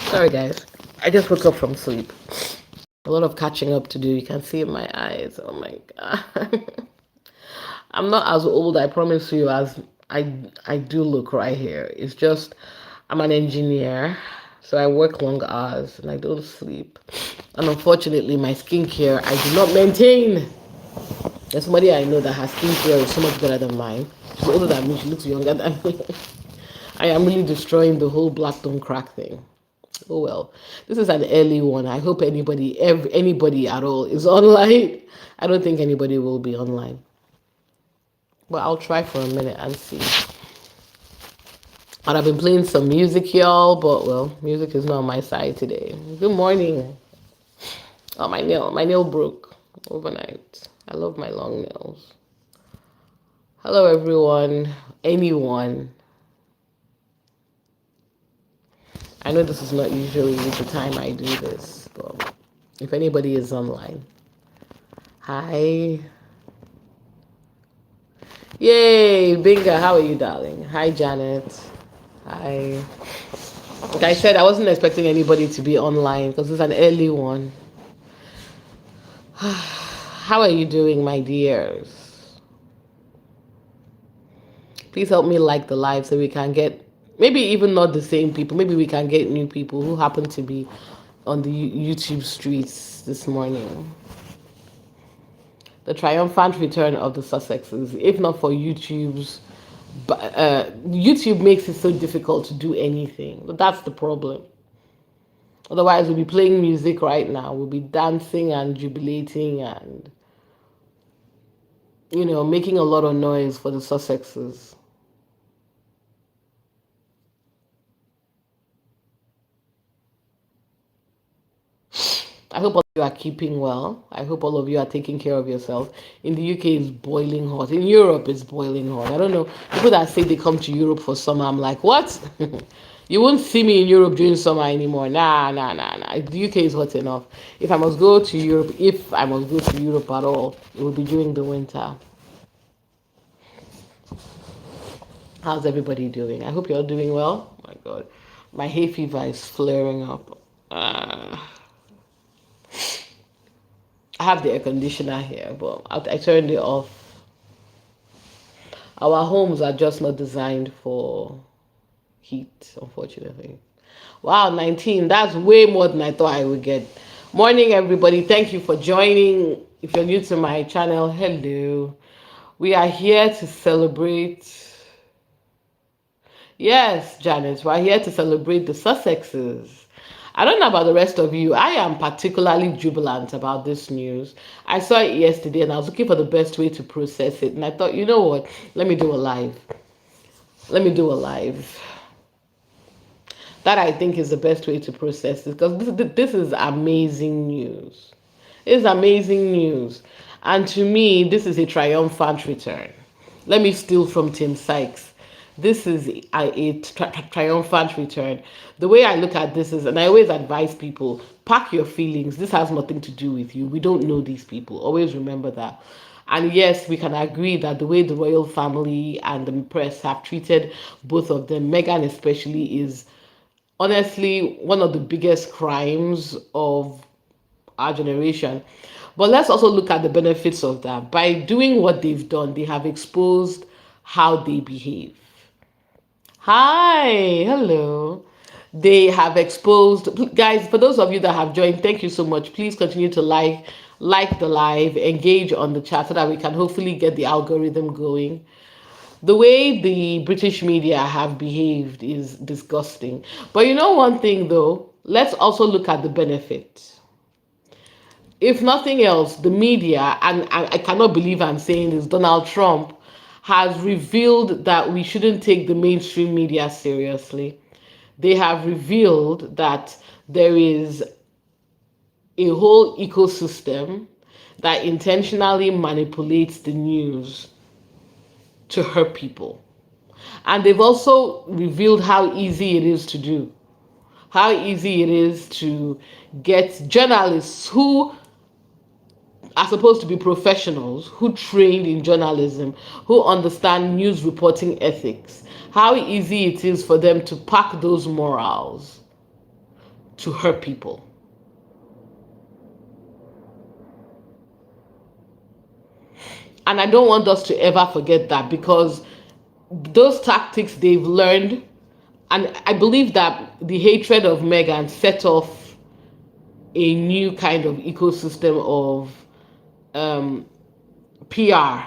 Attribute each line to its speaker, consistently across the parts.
Speaker 1: Sorry, guys. I just woke up from sleep. A lot of catching up to do. You can see in my eyes. Oh my god. I'm not as old, I promise you, as I do look right here. It's just I'm an engineer, so I work long hours and I don't sleep. And unfortunately, my skincare I do not maintain. There's somebody I know that has skincare is so much better than mine. She's older than me. She looks younger than me. I am really destroying the whole black don't crack thing. Oh well, this is an early one. I hope anybody at all is online. I don't think anybody will be online, but I'll try for a minute and see. And I've been playing some music, y'all, but well, music is not on my side today. Good morning. Oh, my nail broke overnight. I love my long nails. Hello, everyone. Anyone. I know this is not usually the time I do this, but if anybody is online, hi. Yay, Binga, how are you, darling? Hi, Janet. Hi. Like I said, I wasn't expecting anybody to be online because it's an early one. How are you doing, my dears? Please help me like the live so we can get maybe even not the same people. Maybe we can get new people who happen to be on the YouTube streets this morning. The triumphant return of the Sussexes. If not for YouTube's, but YouTube makes it so difficult to do anything. But that's the problem. Otherwise, we'll be playing music right now. We'll be dancing and jubilating and making a lot of noise for the Sussexes. I hope all of you are keeping well. I hope all of you are taking care of yourself. In the UK, it's boiling hot. In Europe, it's boiling hot. I don't know. People that say they come to Europe for summer, I'm like, what? You won't see me in Europe during summer anymore. Nah, nah, nah, nah. The UK is hot enough. If I must go to Europe, if I must go to Europe at all, it will be during the winter. How's everybody doing? I hope you're all doing well. Oh my God. My hay fever is flaring up. I have the air conditioner here, but I turned it off. Our homes are just not designed for heat, unfortunately. Wow, 19. That's way more than I thought I would get. Morning, everybody. Thank you for joining. If you're new to my channel, hello. We are here to celebrate. Yes, Janet, we're here to celebrate the Sussexes. I don't know about the rest of you. I am particularly jubilant about this news. I saw it yesterday and I was looking for the best way to process it. And I thought, you know what? Let me do a live. Let me do a live. That I think is the best way to process it because this is amazing news. It's amazing news. And to me, this is a triumphant return. Let me steal from Tim Sykes. This is a triumphant return. The way I look at this is, and I always advise people, pack your feelings. This has nothing to do with you. We don't know these people. Always remember that. And yes, we can agree that the way the royal family and the press have treated both of them, Meghan especially, is honestly one of the biggest crimes of our generation. But let's also look at the benefits of that. By doing what they've done, they have exposed how they behave. Hi, hello. They have exposed, guys, for those of you that have joined, thank you so much. Please continue to like the live, engage on the chat so that we can hopefully get the algorithm going. The way the British media have behaved is disgusting. But you know one thing though, let's also look at the benefit. If nothing else, the media, and I cannot believe I'm saying this, Donald Trump has revealed that we shouldn't take the mainstream media seriously. They have revealed that there is a whole ecosystem that intentionally manipulates the news to hurt people. And they've also revealed how easy it is to do. How easy it is to get journalists who are supposed to be professionals, who trained in journalism, who understand news reporting ethics. How easy it is for them to pack those morals to hurt people. And I don't want us to ever forget that, because those tactics they've learned, and I believe that the hatred of Meghan set off a new kind of ecosystem of PR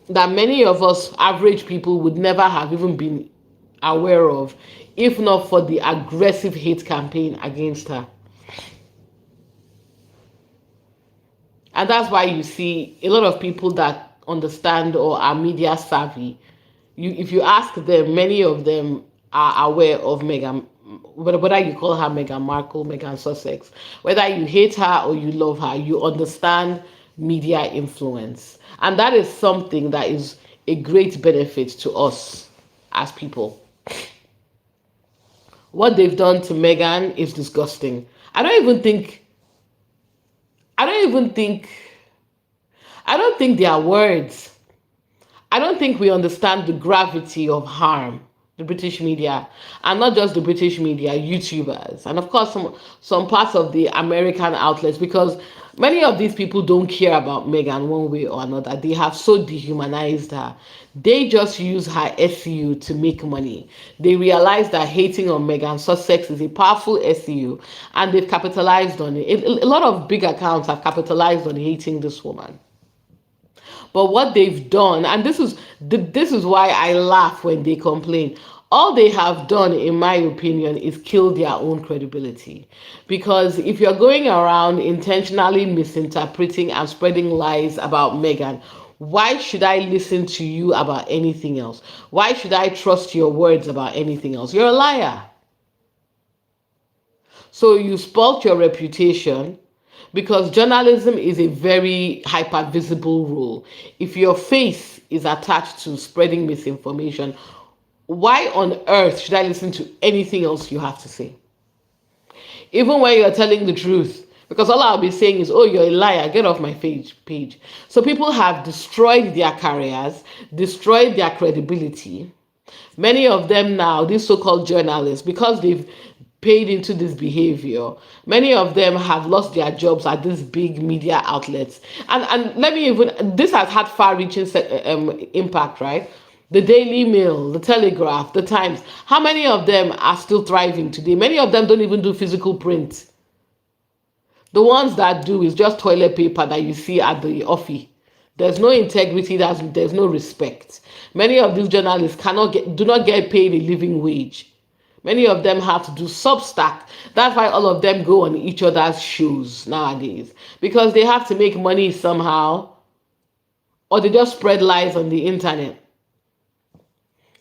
Speaker 1: that many of us average people would never have even been aware of, if not for the aggressive hate campaign against her. And that's why you see a lot of people that understand or are media savvy. If you ask them, many of them are aware of Meghan, whether you call her Meghan Markle, Meghan Sussex, whether you hate her or you love her, you understand media influence. And that is something that is a great benefit to us as people. What they've done to Meghan is disgusting. I don't think they are words. I don't think we understand the gravity of harm, the British media, and not just the British media, YouTubers, and of course some parts of the American outlets, because many of these people don't care about Meghan one way or another. They have so dehumanized her. They just use her SEO to make money. They realize that hating on Meghan Sussex is a powerful SEO, and they've capitalized on it. A lot of big accounts have capitalized on hating this woman. But what they've done, and this is why I laugh when they complain, all they have done, in my opinion, is kill their own credibility. Because if you're going around intentionally misinterpreting and spreading lies about Meghan, why should I listen to you about anything else? Why should I trust your words about anything else? You're a liar. So you spoilt your reputation, because journalism is a very hyper visible role. If your face is attached to spreading misinformation, why on earth should I listen to anything else you have to say? Even when you're telling the truth, because all I'll be saying is, oh, you're a liar, get off my page. So people have destroyed their careers, destroyed their credibility. Many of them now, these so-called journalists, because they've paid into this behavior, many of them have lost their jobs at these big media outlets. And let me even, this has had far-reaching impact, right? The Daily Mail, the Telegraph, the Times, how many of them are still thriving today? Many of them don't even do physical print. The ones that do is just toilet paper that you see at the office. There's no integrity, there's no respect. Many of these journalists do not get paid a living wage. Many of them have to do Substack. That's why all of them go on each other's shows nowadays, because they have to make money somehow, or they just spread lies on the internet.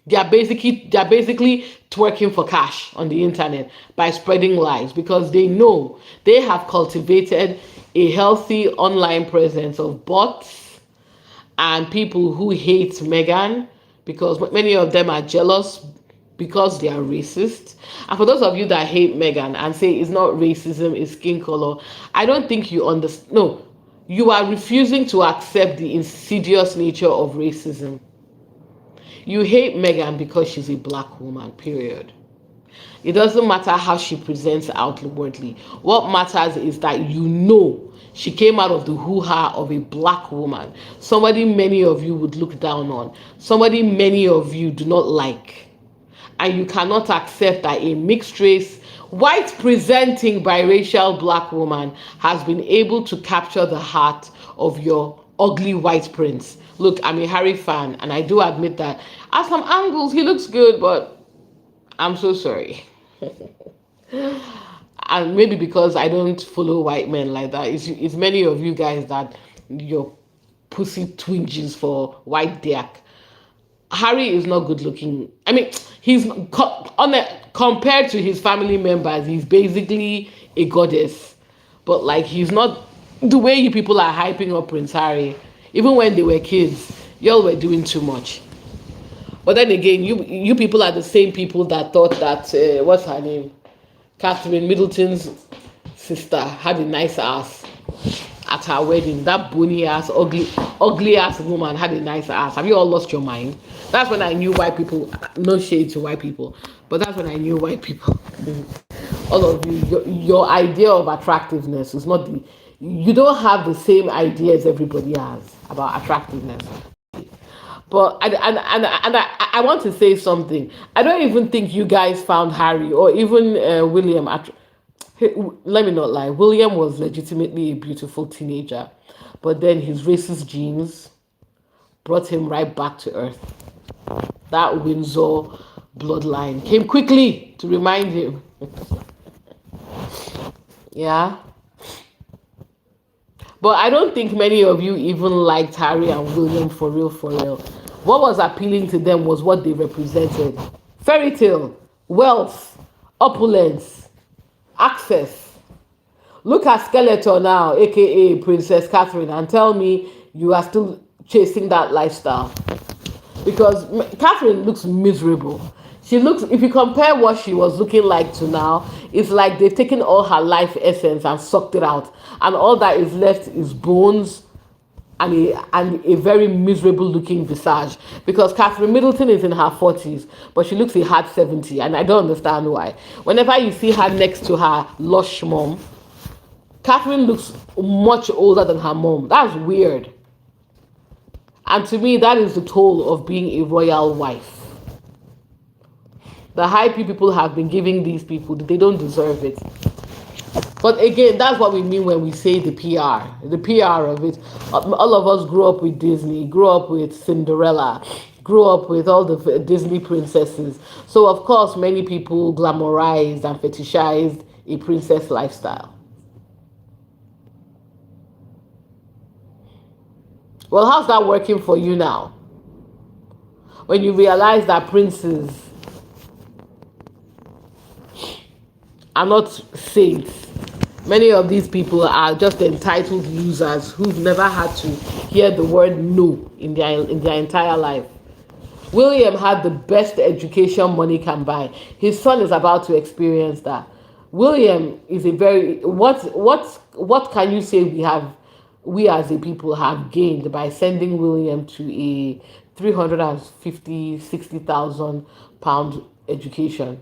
Speaker 1: They're basically twerking for cash on the internet by spreading lies, because they know they have cultivated a healthy online presence of bots and people who hate Meghan, because many of them are jealous, because they are racist. And for those of you that hate Meghan and say it's not racism, it's skin color, I don't think you understand. No, you are refusing to accept the insidious nature of racism. You hate Meghan because she's a black woman, period. It doesn't matter how she presents outwardly. What matters is that you know she came out of the hoo-ha of a black woman, somebody many of you would look down on, somebody many of you do not like. And you cannot accept that a mixed race, white presenting biracial black woman has been able to capture the heart of your ugly white prince. Look, I'm a Harry fan, and I do admit that at some angles he looks good, but I'm so sorry. And maybe because I don't follow white men like that. It's many of you guys that your pussy twinges for white dick. Harry is not good looking. I mean, compared to his family members, he's basically a goddess. But like, he's not the way you people are hyping up Prince Harry. Even when they were kids, y'all were doing too much. But then again, you people are the same people that thought that what's her name, Catherine Middleton's sister had a nice ass at her wedding. That bony ass, ugly ass woman had a nice ass. Have you all lost your mind? That's when I knew white people. No shade to white people, but that's when I knew white people all of you, your idea of attractiveness is not the, you don't have the same ideas everybody has about attractiveness. But I want to say something. I don't even think you guys found Harry or even William. Let me not lie. William was legitimately a beautiful teenager, but then his racist genes brought him right back to earth. That Windsor bloodline came quickly to remind him. Yeah. But I don't think many of you even liked Harry and William for real, for real. What was appealing to them was what they represented: fairy tale, wealth, opulence, access. Look at Skeletor now, aka Princess Catherine, and tell me you are still chasing that lifestyle. Because Catherine looks miserable. She looks, if you compare what she was looking like to now, it's like they've taken all her life essence and sucked it out. And all that is left is bones and a very miserable looking visage. Because Catherine Middleton is in her 40s, but she looks a hard 70, and I don't understand why. Whenever you see her next to her lush mom, Catherine looks much older than her mom. That's weird. And to me, that is the toll of being a royal wife. The hype people have been giving these people, they don't deserve it. But again, that's what we mean when we say the PR of it. All of us grew up with Disney, grew up with Cinderella, grew up with all the Disney princesses. So of course, many people glamorized and fetishized a princess lifestyle. Well, how's that working for you now? When you realize that princes are not saints. Many of these people are just entitled losers who've never had to hear the word no in their entire life. William had the best education money can buy. His son is about to experience that. William is a very, what can you say we as a people have gained by sending William to a 350,000 to 60,000 pound education?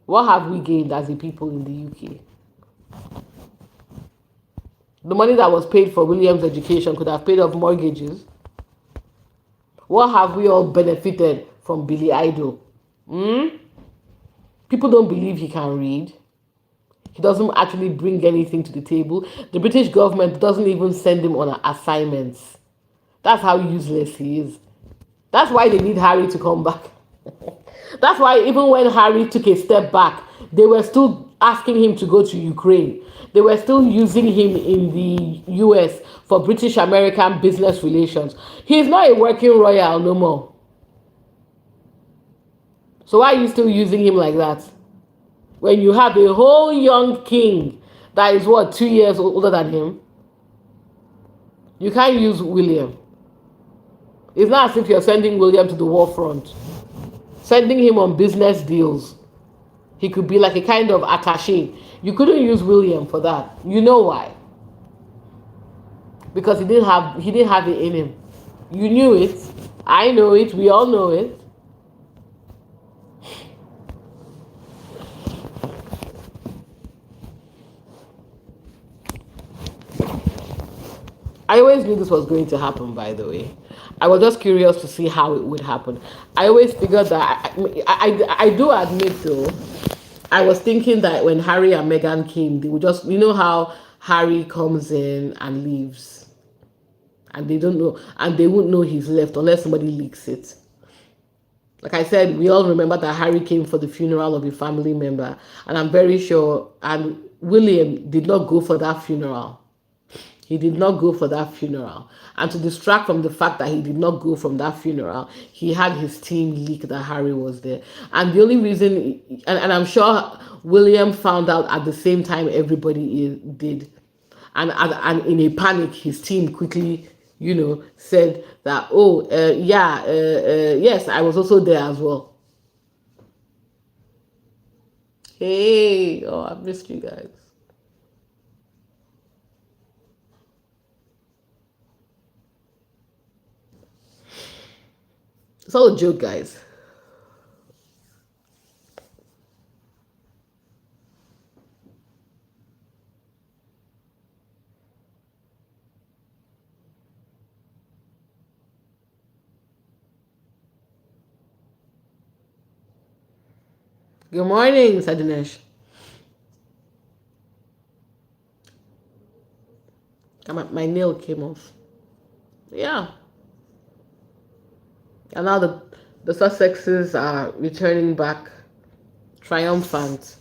Speaker 1: What have we gained as a people in the UK? The money that was paid for William's education could have paid off mortgages. What have we all benefited from Billy Idol? People don't believe he can read. He doesn't actually bring anything to the table. The British government doesn't even send him on assignments. That's how useless he is. That's why they need Harry to come back. That's why even when Harry took a step back, they were still asking him to go to Ukraine. They were still using him in the US for British American business relations. He's not a working royal no more. So why are you still using him like that? When you have a whole young king that is what, 2 years older than him? You can't use William. It's not as if you're sending William to the war front. Sending him on business deals. He could be like a kind of attaché. You couldn't use William for that. You know why? Because he didn't have it in him. You knew it. I know it. We all know it. I always knew this was going to happen, by the way. I was just curious to see how it would happen. I always figured that, I do admit though, I was thinking that when Harry and Meghan came, they would just, you know how Harry comes in and leaves, and they don't know, and they won't know he's left unless somebody leaks it. Like I said, we all remember that Harry came for the funeral of a family member, and I'm very sure, and William did not go for that funeral. He did not go for that funeral. And to distract from the fact that he did not go from that funeral, he had his team leak that Harry was there. And the only reason, and I'm sure William found out at the same time everybody did. And in a panic, his team quickly, said that, yes, I was also there as well. Hey, oh, I've missed you guys. It's all a joke, guys. Good morning, Sadinesh. My nail came off. Yeah, and now the Sussexes are returning back triumphant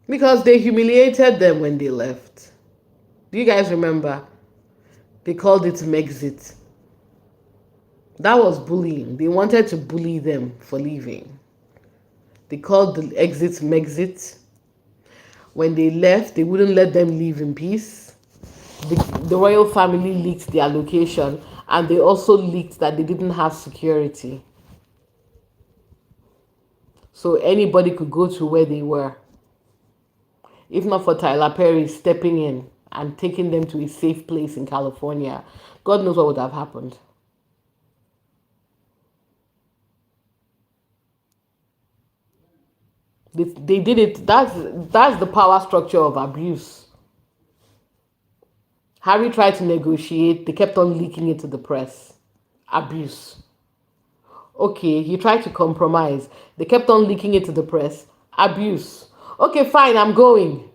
Speaker 1: because they humiliated them when they left. Do you guys remember? They called it Megxit. That was bullying. They wanted to bully them for leaving. They called the exit Megxit. When they left, they wouldn't let them leave in peace. The royal family leaked their location, and they also leaked that they didn't have security. So anybody could go to where they were. If not for Tyler Perry stepping in and taking them to a safe place in California, God knows what would have happened. They did it. That's the power structure of abuse. Harry tried to negotiate. They kept on leaking it to the press. Abuse. Okay, he tried to compromise. They kept on leaking it to the press. Abuse. Okay, fine, I'm going.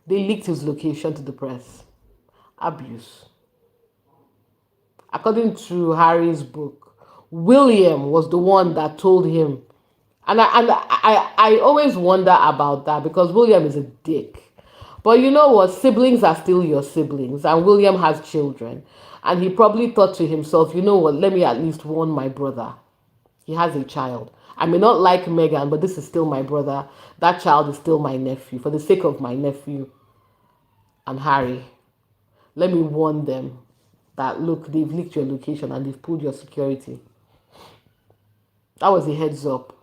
Speaker 1: They leaked his location to the press. Abuse. According to Harry's book, William was the one that told him. And I always wonder about that because William is a dick. But you know what? Siblings are still your siblings, and William has children. And he probably thought to himself, you know what? Let me at least warn my brother. He has a child. I may not like Meghan, but this is still my brother. That child is still my nephew. For the sake of my nephew and Harry, let me warn them that look, they've leaked your location and they've pulled your security. That was a heads up.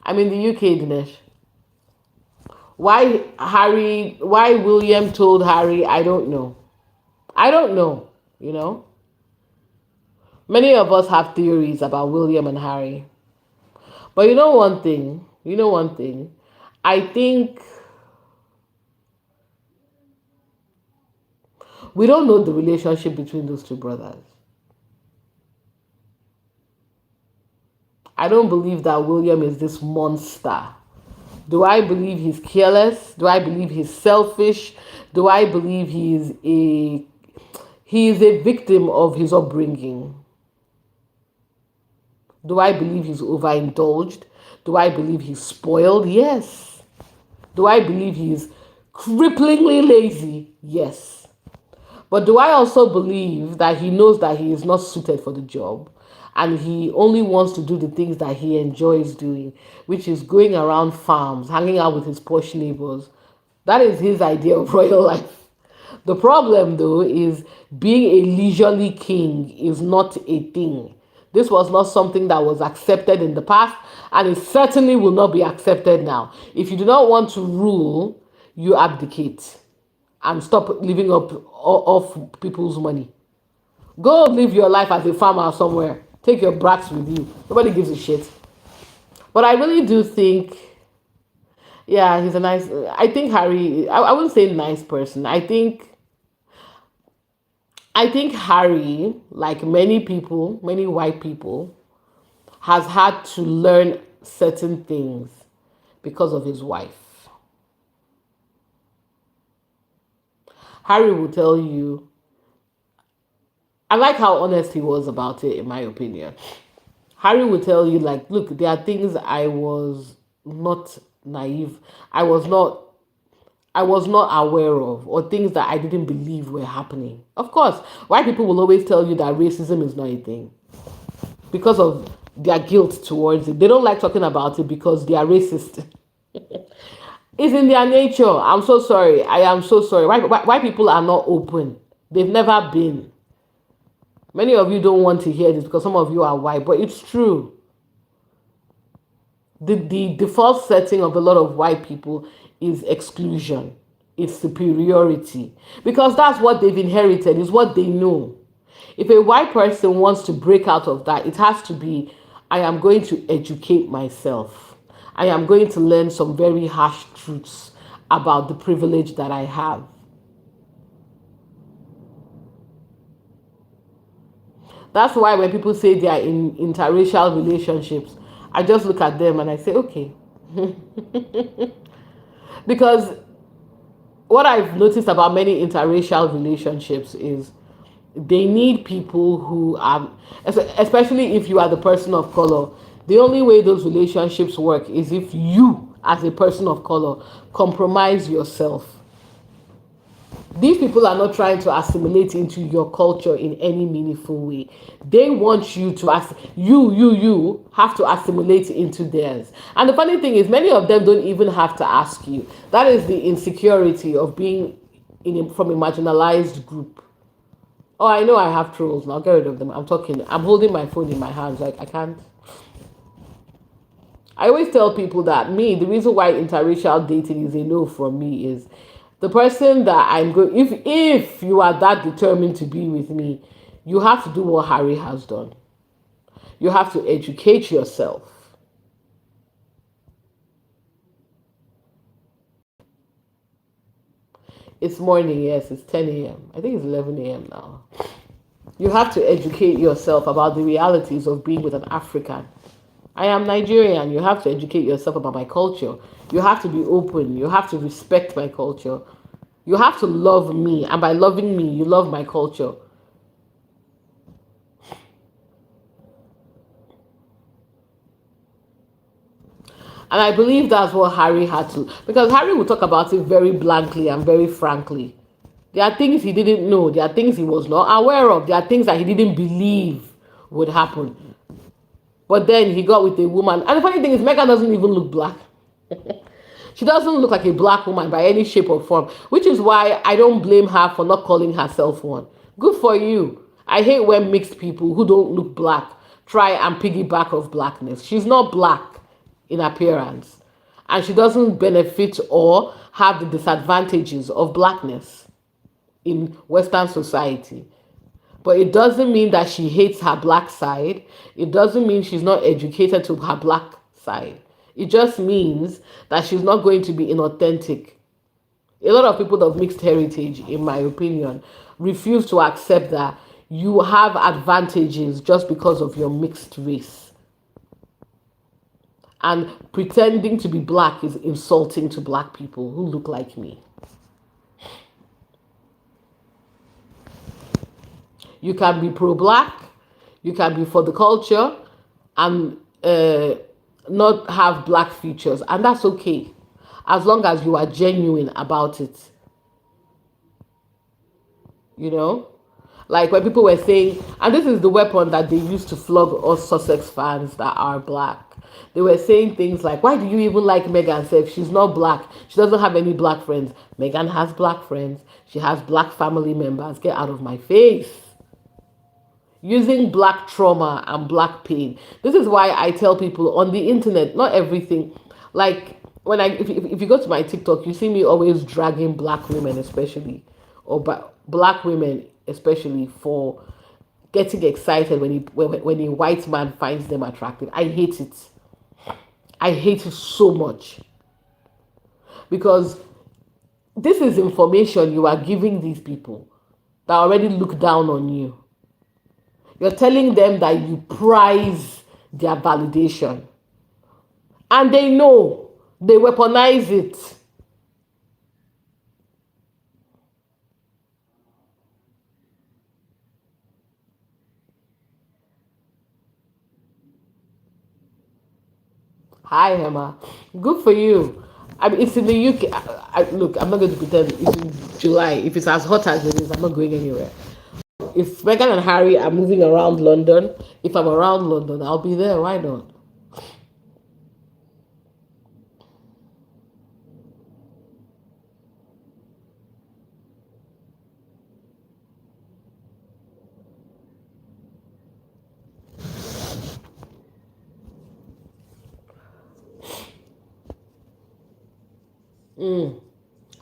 Speaker 1: I'm in the UK, Dinesh. Why William told Harry, I don't know. I don't know, you know. Many of us have theories about William and Harry. But you know one thing, I think we don't know the relationship between those two brothers. I don't believe that William is this monster. Do I believe he's careless? Do I believe he's selfish? Do I believe he is a victim of his upbringing? Do I believe he's overindulged? Do I believe he's spoiled? Yes. Do I believe he's cripplingly lazy? Yes. But do I also believe that he knows that he is not suited for the job and he only wants to do the things that he enjoys doing, which is going around farms, hanging out with his posh neighbors? That is his idea of royal life. The problem, though, is being a leisurely king is not a thing. This was not something that was accepted in the past, and it certainly will not be accepted now. If you do not want to rule, you abdicate and stop living up off people's money. Go live your life as a farmer somewhere. Take your brats with you. Nobody gives a shit. But I really do think, yeah, he's a nice. I think Harry. I wouldn't say nice person. I think Harry, like many people, many white people, has had to learn certain things because of his wife. Harry will tell you, I like how honest he was about it, in my opinion. Harry will tell you, like, look, there are things I was not naive, I was not I was not aware of, or things that I didn't believe were happening. Of course, white people will always tell you that racism is not a thing because of their guilt towards it. They don't like talking about it because they are racist. It's in their nature. I'm so sorry. I am so sorry. Why people are not open? They've never been. Many of you don't want to hear this because some of you are white, but it's true. The default setting of a lot of white people is exclusion, it's superiority, because that's what they've inherited, is what they know. If a white person wants to break out of that, it has to be, I am going to educate myself. I am going to learn some very harsh truths about the privilege that I have. That's why when people say they are in interracial relationships, I just look at them and I say, okay. Because what I've noticed about many interracial relationships is they need people who are, especially if you are the person of color, the only way those relationships work is if you, as a person of color, compromise yourself. These people are not trying to assimilate into your culture in any meaningful way. They want you to you have to assimilate into theirs. And the funny thing is, many of them don't even have to ask you. That is the insecurity of being from a marginalized group. Oh, I know I have trolls now. Get rid of them. I'm talking. I'm holding my phone in my hands. Like I can't. I always tell people that the reason why interracial dating is a no from me is the person that I'm going. If you are that determined to be with me, you have to do what Harry has done. You have to educate yourself. It's morning, yes, it's 10 a.m. I think it's 11 a.m. now. You have to educate yourself about the realities of being with an African. I am Nigerian. You have to educate yourself about my culture. You have to be open. You have to respect my culture. You have to love me. And by loving me, you love my culture. And I believe that's what Harry had to. Because Harry would talk about it very blankly and very frankly. There are things he didn't know. There are things he was not aware of. There are things that he didn't believe would happen. But then he got with a woman. And the funny thing is, Megan doesn't even look black. She doesn't look like a black woman by any shape or form, which is why I don't blame her for not calling herself one. Good for you. I hate when mixed people who don't look black try and piggyback of blackness. She's not black in appearance, and she doesn't benefit or have the disadvantages of blackness in Western society. But it doesn't mean that she hates her black side. It doesn't mean she's not educated to her black side. It just means that she's not going to be inauthentic. A lot of people of mixed heritage, in my opinion, refuse to accept that you have advantages just because of your mixed race. And pretending to be black is insulting to black people who look like me. You can be pro-black, you can be for the culture, and not have black features, and that's okay, as long as you are genuine about it. You know, like when people were saying, and this is the weapon that they use to flog us Sussex fans that are black. They were saying things like, why do you even like Megan? If she's not black, she doesn't have any black friends. Megan has black friends. She has black family members. Get out of my face. Using black trauma and black pain. This is why I tell people on the internet, not everything. Like when if you go to my TikTok, you see me always dragging black women, especially, or black women, especially, for getting excited when a white man finds them attractive. I hate it. I hate it so much, because this is information you are giving these people that already look down on you. You're telling them that you prize their validation. And they know. They weaponize it. Hi, Emma. Good for you. I mean, it's in the UK. Look, I'm not going to pretend it's in July. If it's as hot as it is, I'm not going anywhere. If Meghan and Harry are moving around London, if I'm around London, I'll be there. Why not?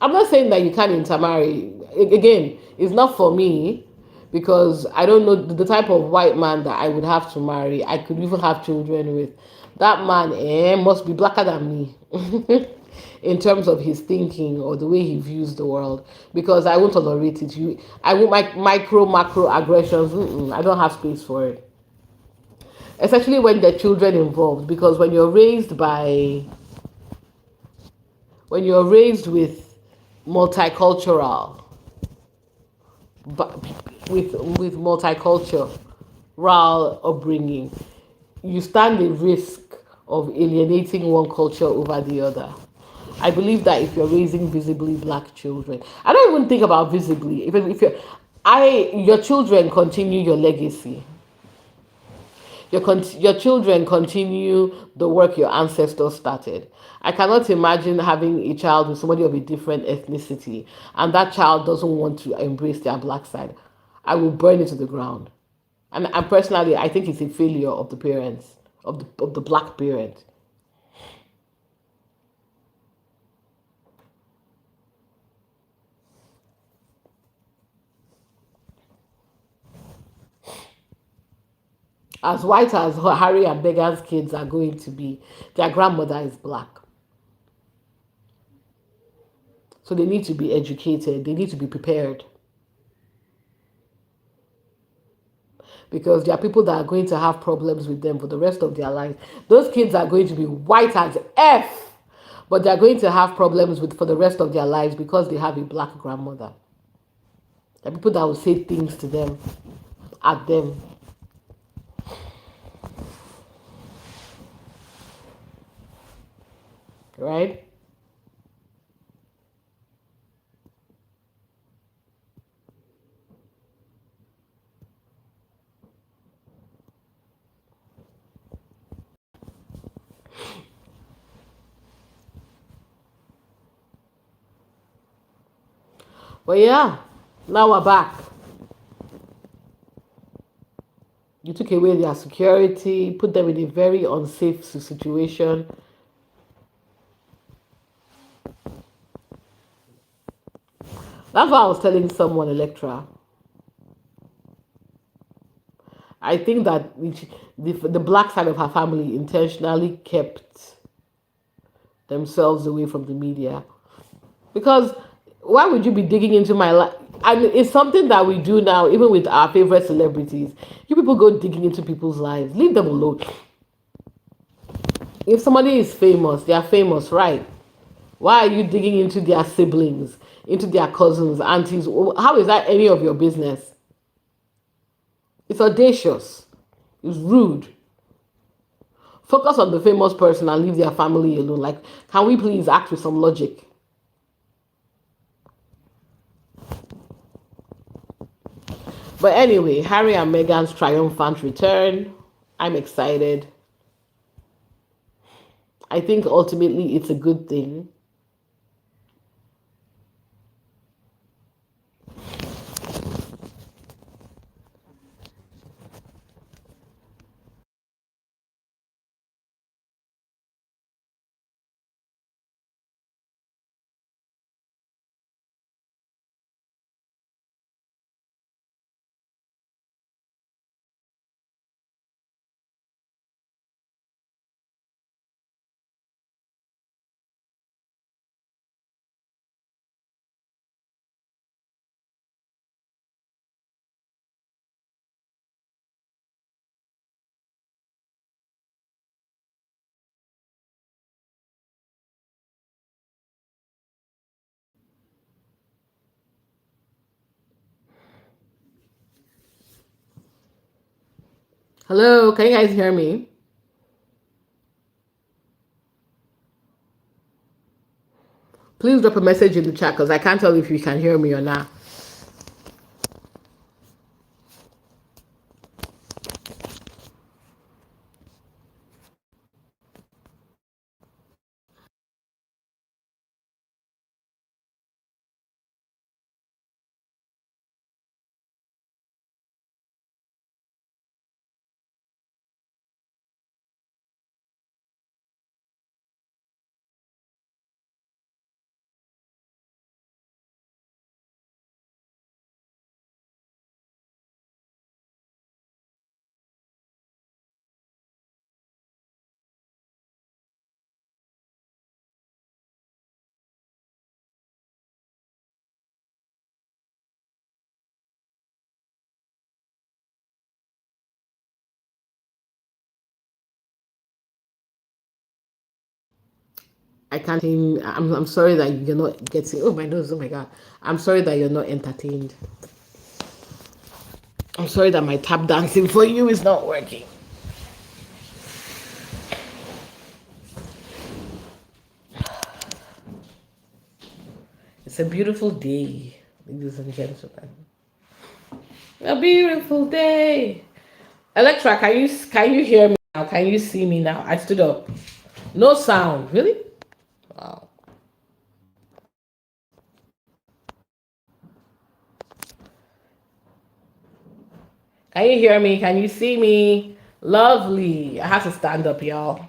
Speaker 1: I'm not saying that you can't intermarry. Again, it's not for me, because I don't know the type of white man that I would have to marry. I could even have children with. That man must be blacker than me. in terms of his thinking or the way he views the world, because I won't tolerate it. I won't micro macro aggressions. I don't have space for it, especially when there are children involved. Because when you're raised with multicultural, with multicultural upbringing, you stand the risk of alienating one culture over the other. I believe that if you're raising visibly black children, I don't even think about visibly. Even if your children continue your legacy. Your children continue the work your ancestors started. I cannot imagine having a child with somebody of a different ethnicity and that child doesn't want to embrace their black side. I will burn it to the ground. And personally, I think it's a failure of the parents, of the black parent. As white as Harry and Meghan's kids are going to be, their grandmother is black. So they need to be educated, they need to be prepared. Because there are people that are going to have problems with them for the rest of their lives. Those kids are going to be white as F, but they're going to have problems with for the rest of their lives because they have a black grandmother. There are people that will say things to them, at them. Right? But yeah, now we're back. You took away their security, put them in a very unsafe situation. That's why I was telling someone, Electra. I think that the black side of her family intentionally kept themselves away from the media. Because why would you be digging into my life? And it's something that we do now, even with our favorite celebrities. You people go digging into people's lives. Leave them alone. If somebody is famous, they are famous, right? Why are you digging into their siblings, into their cousins, aunties? How is that any of your business? It's audacious. It's rude. Focus on the famous person and leave their family alone. Like, can we please act with some logic? But anyway, Harry and Meghan's triumphant return. I'm excited. I think ultimately it's a good thing. Hello, can you guys hear me? Please drop a message in the chat because I can't tell if you can hear me or not. I can't. I'm sorry that you're not getting. Oh my nose! Oh my god! I'm sorry that you're not entertained. I'm sorry that my tap dancing for you is not working. It's a beautiful day, ladies and gentlemen. A beautiful day. Electra, can you hear me now? Can you see me now? I stood up. No sound. Really? Wow. Can you hear me? Can you see me? Lovely. I have to stand up, y'all.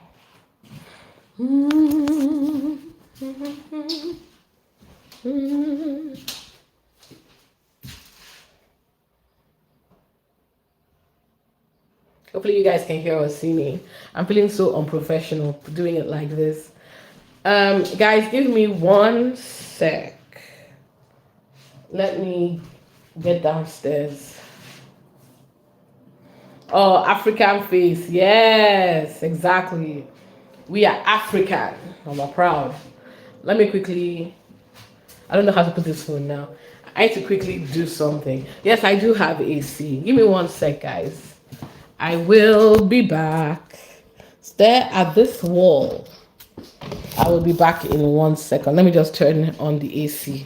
Speaker 1: Hopefully you guys can hear or see me. I'm feeling so unprofessional doing it like this. Guys, give me 1 sec. Let me get downstairs. Oh, African face. Yes, exactly. We are African. I'm proud. Let me quickly. I don't know how to put this phone now. I need to quickly do something. Yes, I do have AC. Give me 1 sec, guys. I will be back. Stare at this wall. I will be back in 1 second. Let me just turn on the AC.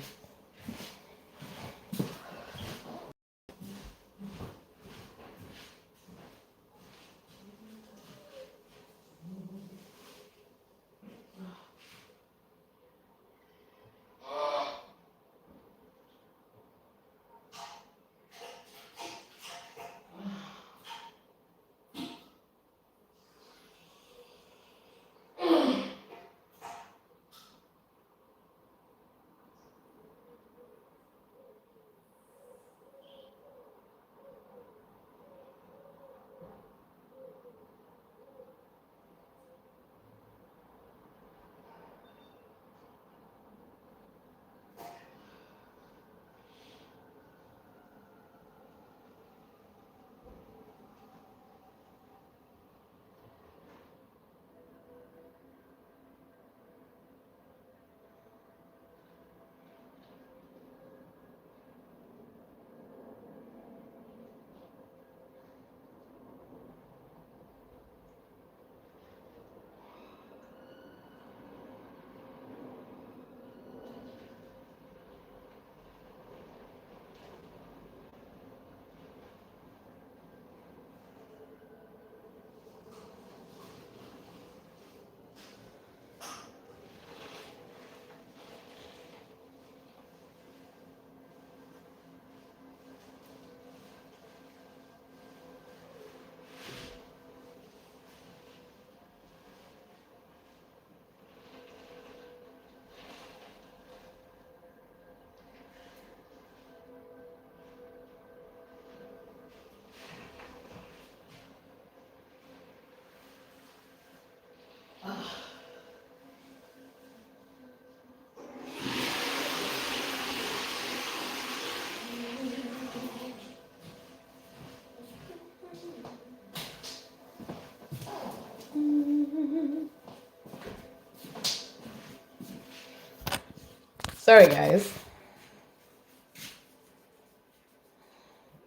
Speaker 1: Sorry, guys.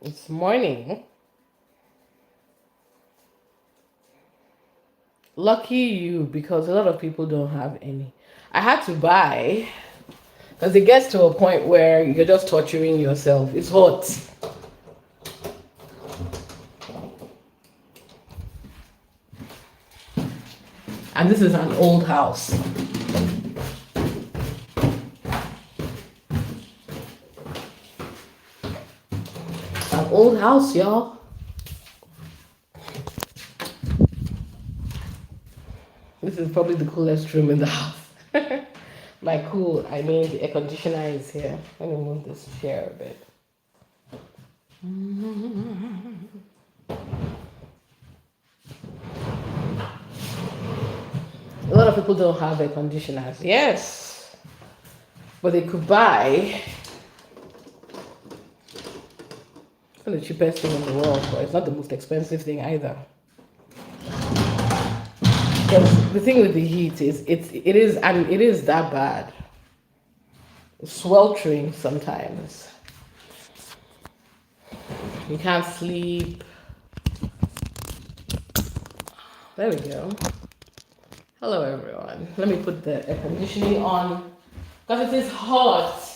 Speaker 1: It's morning. Lucky you, because a lot of people don't have any. I had to buy because it gets to a point where you're just torturing yourself. It's hot. And this is an old house. An old house, y'all. This is probably the coolest room in the house. By cool, I mean the air conditioner is here. Let me move this chair a bit. A lot of people don't have air conditioners. Yes. But they could buy. It's not the cheapest thing in the world, but it's not the most expensive thing either. Because the thing with the heat is it is that bad, sweltering sometimes. You can't sleep. There we go. Hello everyone. Let me put the air conditioning on because it is hot.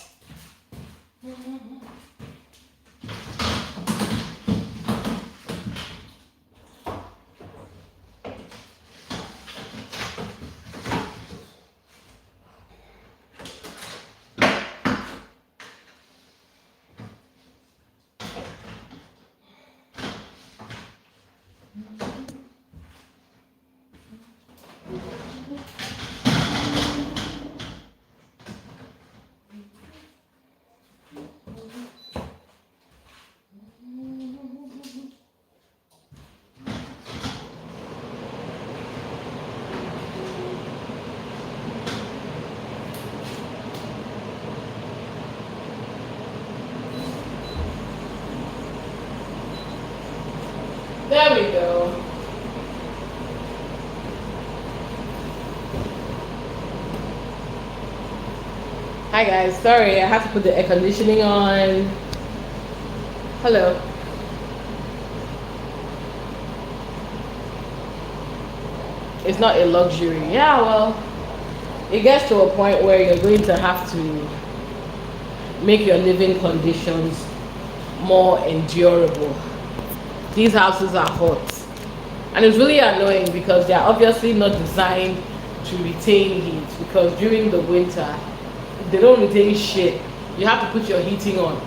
Speaker 1: There we go. Hi guys, sorry I have to put the air conditioning on. Hello. It's not a luxury. Yeah, well, it gets to a point where you're going to have to make your living conditions more endurable. These houses are hot. And it's really annoying because they're obviously not designed to retain heat because during the winter, they don't retain shit. You have to put your heating on.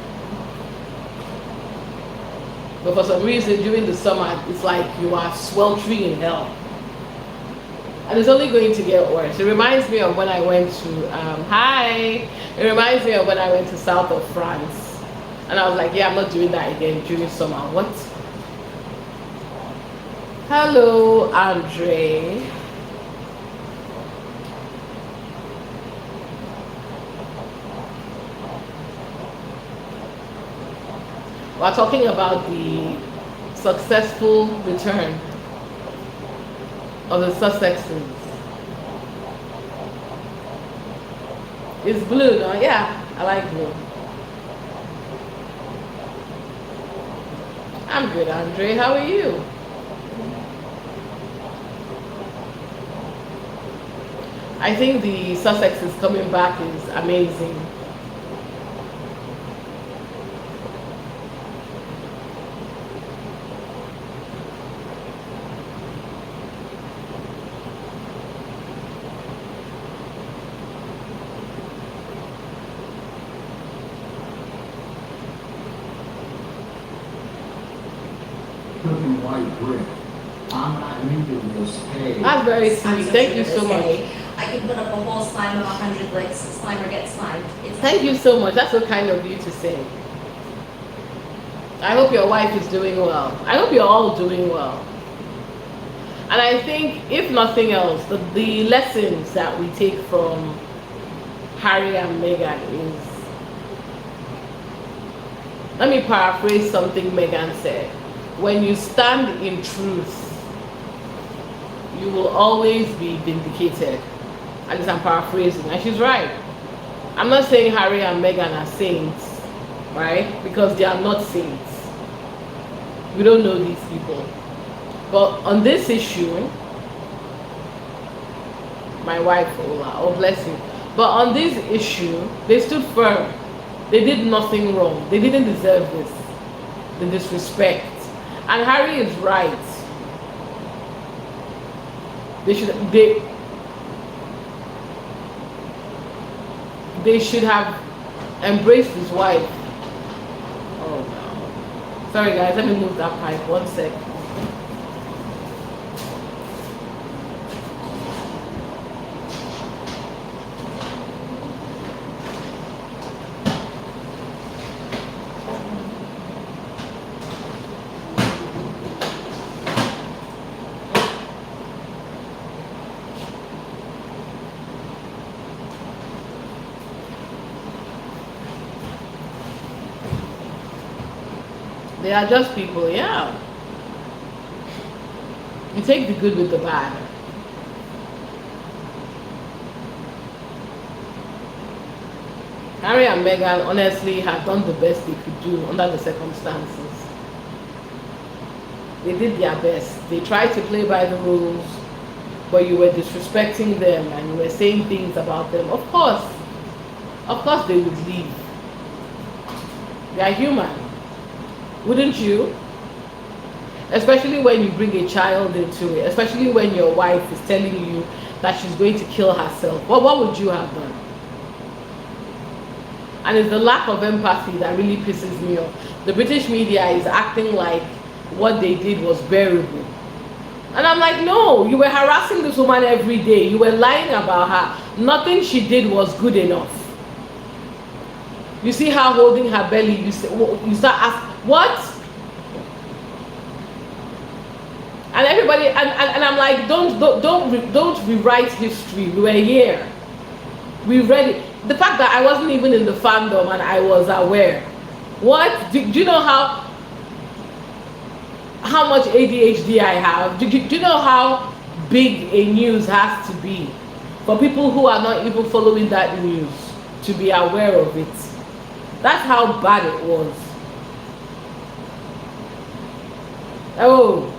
Speaker 1: But for some reason, during the summer, it's like you are sweltering in hell. And it's only going to get worse. It reminds me of when I went to, It reminds me of when I went to south of France. And I was like, yeah, I'm not doing that again during summer. What? Hello, Andre. We're talking about the successful return of the Sussexes. It's blue, no? Yeah, I like blue. I'm good, Andre. How are you? I think the Sussexes coming back is amazing.
Speaker 2: Cooking white bread. I'm not leaving this page.
Speaker 1: That's very sweet. Thank you so much.
Speaker 3: I can put up a whole slime of 100 licks. Slimer gets slimed.
Speaker 1: Thank you so much. That's so kind of you to say. I hope your wife is doing well. I hope you're all doing well. And I think, if nothing else, the lessons that we take from Harry and Meghan is, let me paraphrase something Meghan said. When you stand in truth, you will always be vindicated. At least I'm paraphrasing, and she's right. I'm not saying Harry and Meghan are saints, right? Because they are not saints. We don't know these people. But on this issue, my wife, Ola, oh bless you. But on this issue, they stood firm. They did nothing wrong. They didn't deserve this, the disrespect. And Harry is right. They should have embraced his wife. Oh no. Sorry guys, let me move that pipe 1 sec. They are just people, yeah. You take the good with the bad. Harry and Meghan honestly have done the best they could do under the circumstances. They did their best. They tried to play by the rules, but you were disrespecting them and you were saying things about them. Of course they would leave. They are human. Wouldn't you? Especially when you bring a child into it, especially when your wife is telling you that she's going to kill herself. What would you have done? And it's the lack of empathy that really pisses me off. The British media is acting like what they did was bearable. And I'm like, no, you were harassing this woman every day. You were lying about her. Nothing she did was good enough. You see her holding her belly, you start asking, what? And everybody, and I'm like, don't rewrite history. We were here. We read it. The fact that I wasn't even in the fandom and I was aware. What? Do you know how much ADHD I have? Do you know how big a news has to be for people who are not even following that news to be aware of it? That's how bad it was. Oh.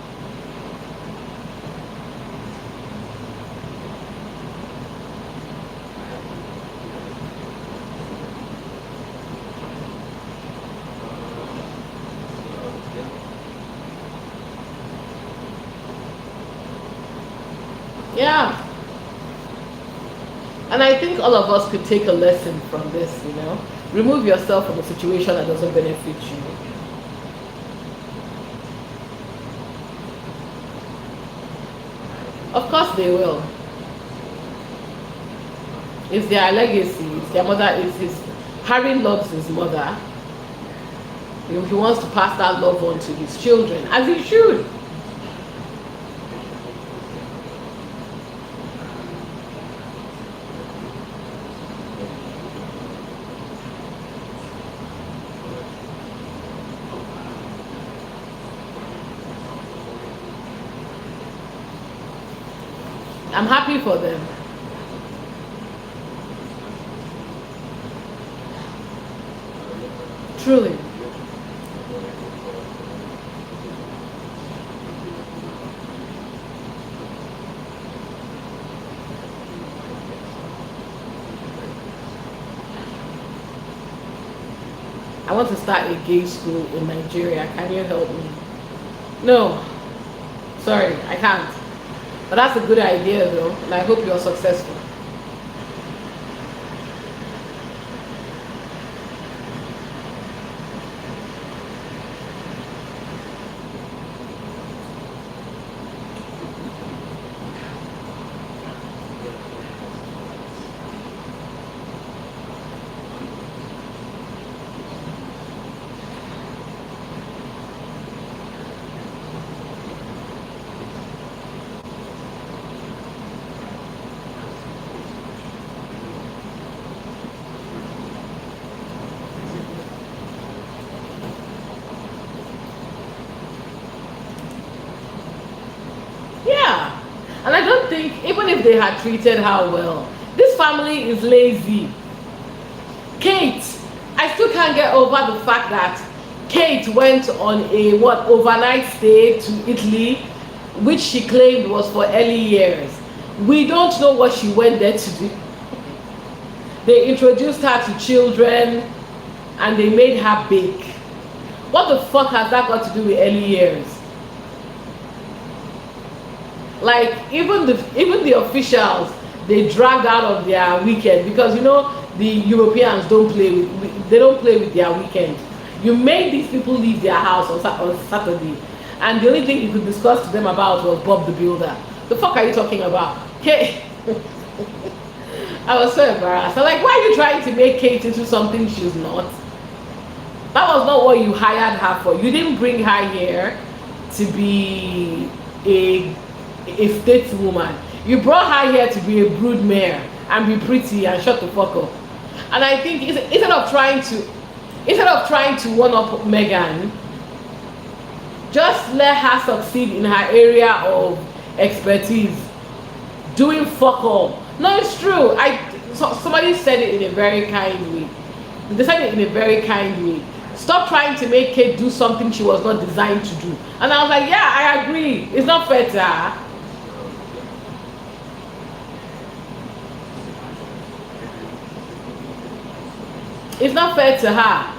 Speaker 1: Yeah. And I think all of us could take a lesson from this, Remove yourself from a situation that doesn't benefit you. Of course they will. It's their legacy. It's their mother. Harry loves his mother. He wants to pass that love on to his children, as he should. I'm happy for them. Truly. I want to start a gay school in Nigeria. Can you help me? No. Sorry, I can't. But that's a good idea though, and I hope you're successful. Yeah. And I don't think, even if they had treated her well, this family is lazy. Kate, I still can't get over the fact that Kate went on a overnight stay to Italy, which she claimed was for early years. We don't know what she went there to do. They introduced her to children and they made her bake. What the fuck has that got to do with early years? Like even the officials, they dragged out of their weekend because the Europeans don't play with their weekend. You made these people leave their house on Saturday, and the only thing you could discuss to them about was Bob the Builder. The fuck are you talking about? Okay. I was so embarrassed. I'm like, why are you trying to make Kate into something she's not? That was not what you hired her for. You didn't bring her here to be a stateswoman. You brought her here to be a broodmare and be pretty and shut the fuck up. And I think instead of trying to one up Meghan, just let her succeed in her area of expertise. Doing fuck all. No, it's true. Somebody said it in a very kind way. They said it in a very kind way. Stop trying to make Kate do something she was not designed to do. And I was like, yeah, I agree. It's not fair to her. It's not fair to her.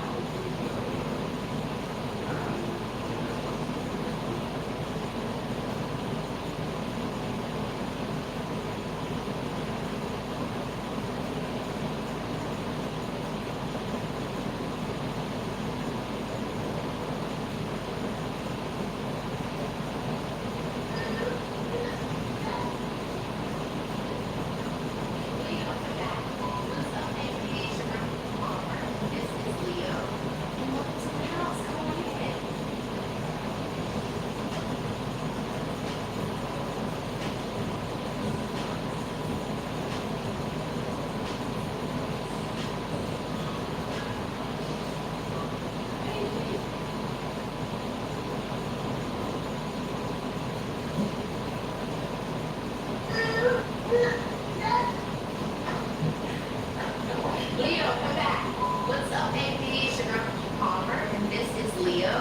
Speaker 3: Leo, come back. What's up, baby? It's your girl Palmer, and this is Leo.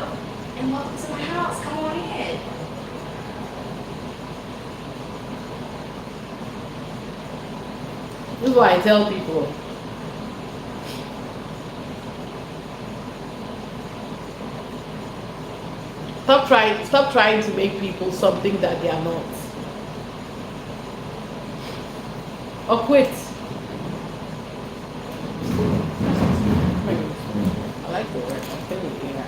Speaker 3: And welcome to my house. Come on in.
Speaker 1: This is what I tell people. Stop trying to make people something that they are not. Or quit. I like the word. I'm feeling AI.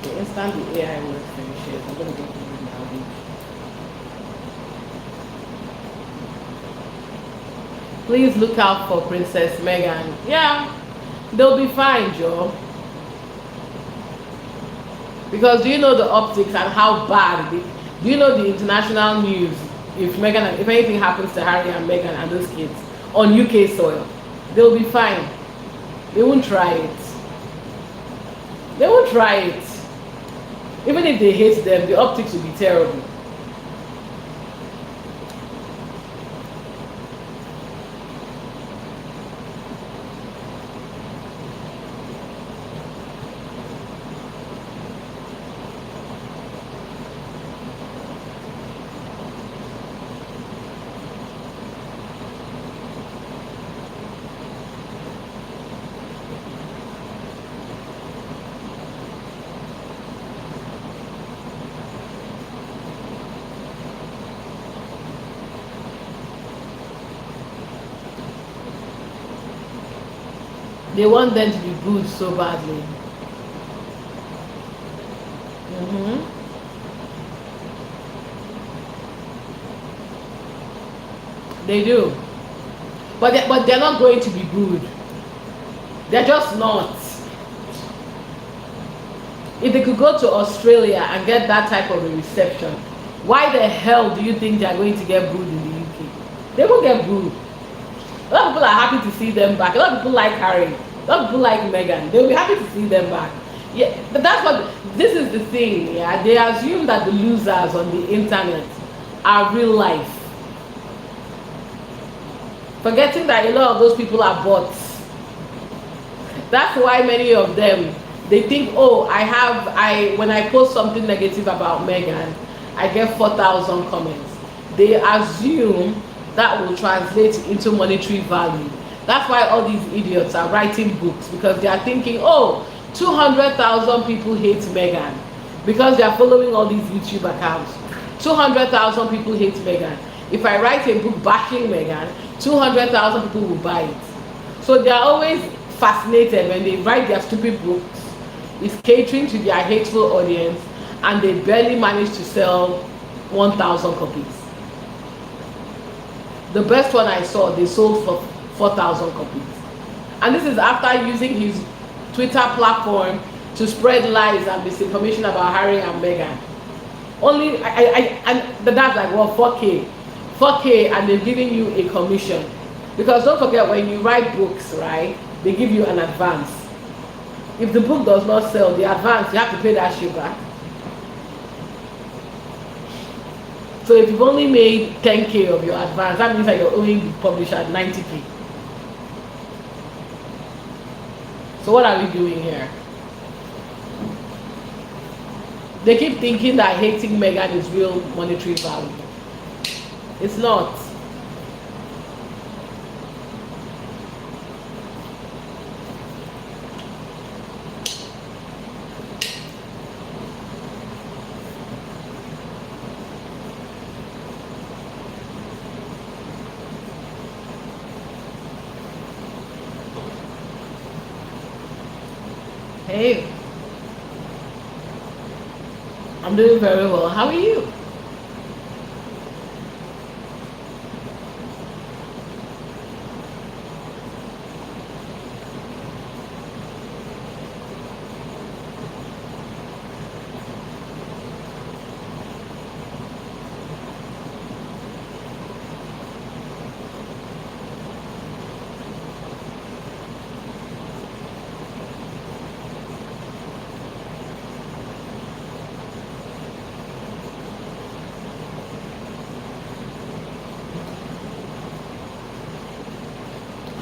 Speaker 1: The instant the AI word finishes, I'm gonna get to it now. Please look out for Princess Megan. Yeah, they'll be fine, Joe. Because do you know the optics and how bad it is? Do you know the international news if if anything happens to Harry and Meghan and those kids on UK soil? They'll be fine. They won't try it. They won't try it. Even if they hate them, the optics will be terrible. They want them to be good so badly. They do. But they're not going to be good. They're just not. If they could go to Australia and get that type of a reception, why the hell do you think they're going to get booed in the UK? They won't get booed. A lot of people are happy to see them back. A lot of people like Harry. A lot of people like Meghan. They'll be happy to see them back. Yeah, but that's what, this is the thing, yeah. They assume that the losers on the internet are real life. Forgetting that a lot of those people are bots. That's why many of them, they think, oh, when I post something negative about Meghan, I get 4,000 comments. They assume that will translate into monetary value. That's why all these idiots are writing books, because they are thinking, oh, 200,000 people hate Meghan because they are following all these YouTube accounts. 200,000 people hate Meghan. If I write a book bashing Meghan, 200,000 people will buy it. So they are always fascinated when they write their stupid books. It's catering to their hateful audience, and they barely manage to sell 1,000 copies. The best one I saw, they sold for 4,000 copies. And this is after using his Twitter platform to spread lies and misinformation about Harry and Meghan. Only, and that's like, well, 4K. 4K, and they're giving you a commission. Because don't forget, when you write books, right, they give you an advance. If the book does not sell, the advance, you have to pay that shit back. So if you've only made 10K of your advance, that means that you're owing the publisher 90K. So what are we doing here? They keep thinking that hating Megan is real monetary value. It's not. Hey, I'm doing very well. How are you?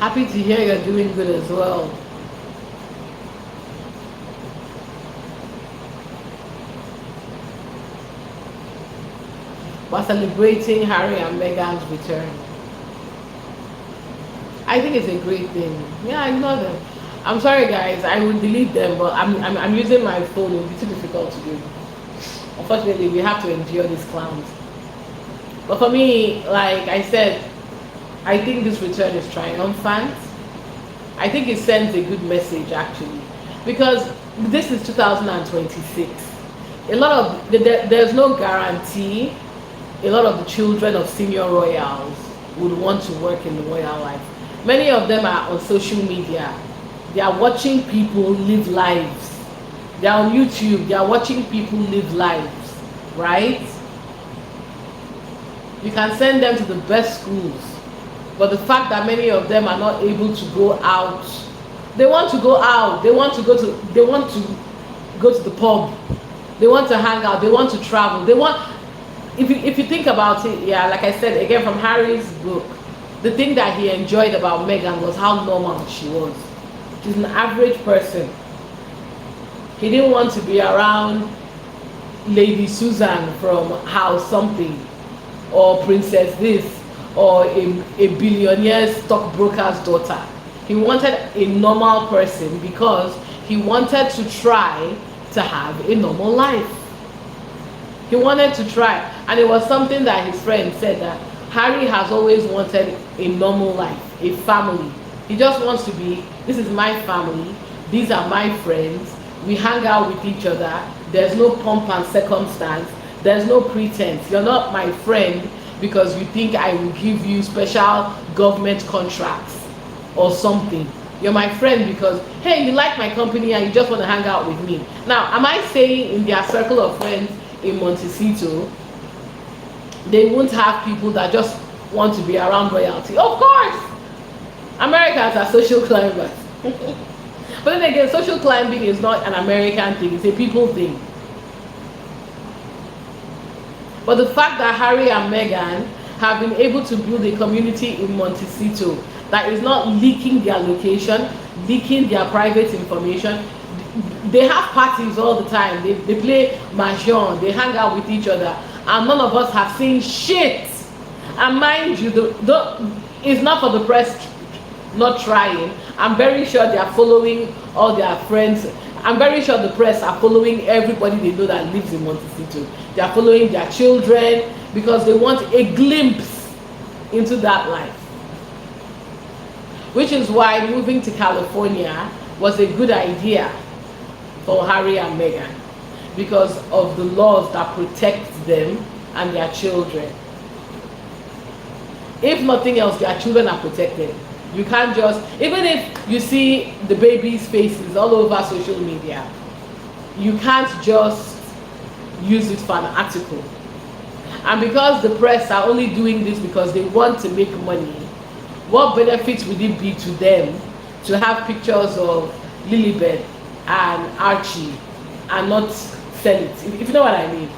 Speaker 1: Happy to hear you're doing good as well. We're celebrating Harry and Meghan's return. I think it's a great thing. Yeah, I know them. I'm sorry, guys. I will delete them, but I'm using my phone. It'll be too difficult to do. Unfortunately, we have to endure these clowns. But for me, like I said, I think this return is triumphant. I think it sends a good message actually, because this is 2026. A lot of there's no guarantee. A lot of the children of senior royals would want to work in the royal life. Many of them are on social media. They are watching people live lives. They are on YouTube. They are watching people live lives, right? You can send them to the best schools, but the fact that many of them are not able to go out, they want to go out. They want to go to. They want to go to the pub. They want to hang out. They want to travel. They want. If you think about it, yeah, like I said again from Harry's book, the thing that he enjoyed about Meghan was how normal she was. She's an average person. He didn't want to be around Lady Susan from House something, or Princess this, or a billionaire stockbroker's daughter. He wanted a normal person because he wanted to try to have a normal life. He wanted to try, and it was something that his friend said that Harry has always wanted a normal life, a family. He just wants to be, this is my family, these are my friends, we hang out with each other, there's no pomp and circumstance, there's no pretense. You're not my friend because you think I will give you special government contracts or something. You're my friend because, hey, you like my company and you just want to hang out with me. Now, am I saying in their circle of friends in Montecito, they won't have people that just want to be around royalty? Of course! Americans are social climbers. But then again, social climbing is not an American thing, it's a people thing. But the fact that Harry and Meghan have been able to build a community in Montecito that is not leaking their location, leaking their private information. They have parties all the time. They play mahjong, they hang out with each other, and none of us have seen shit. And mind you, it's not for the press not trying. I'm very sure they are following all their friends. I'm very sure the press are following everybody they know that lives in Montecito. They are following their children because they want a glimpse into that life. Which is why moving to California was a good idea for Harry and Meghan, because of the laws that protect them and their children. If nothing else, their children are protected. You can't just, even if you see the babies' faces all over social media, you can't just use it for an article. And because the press are only doing this because they want to make money, what benefit would it be to them to have pictures of Lilibet and Archie and not sell it? If you know what I mean.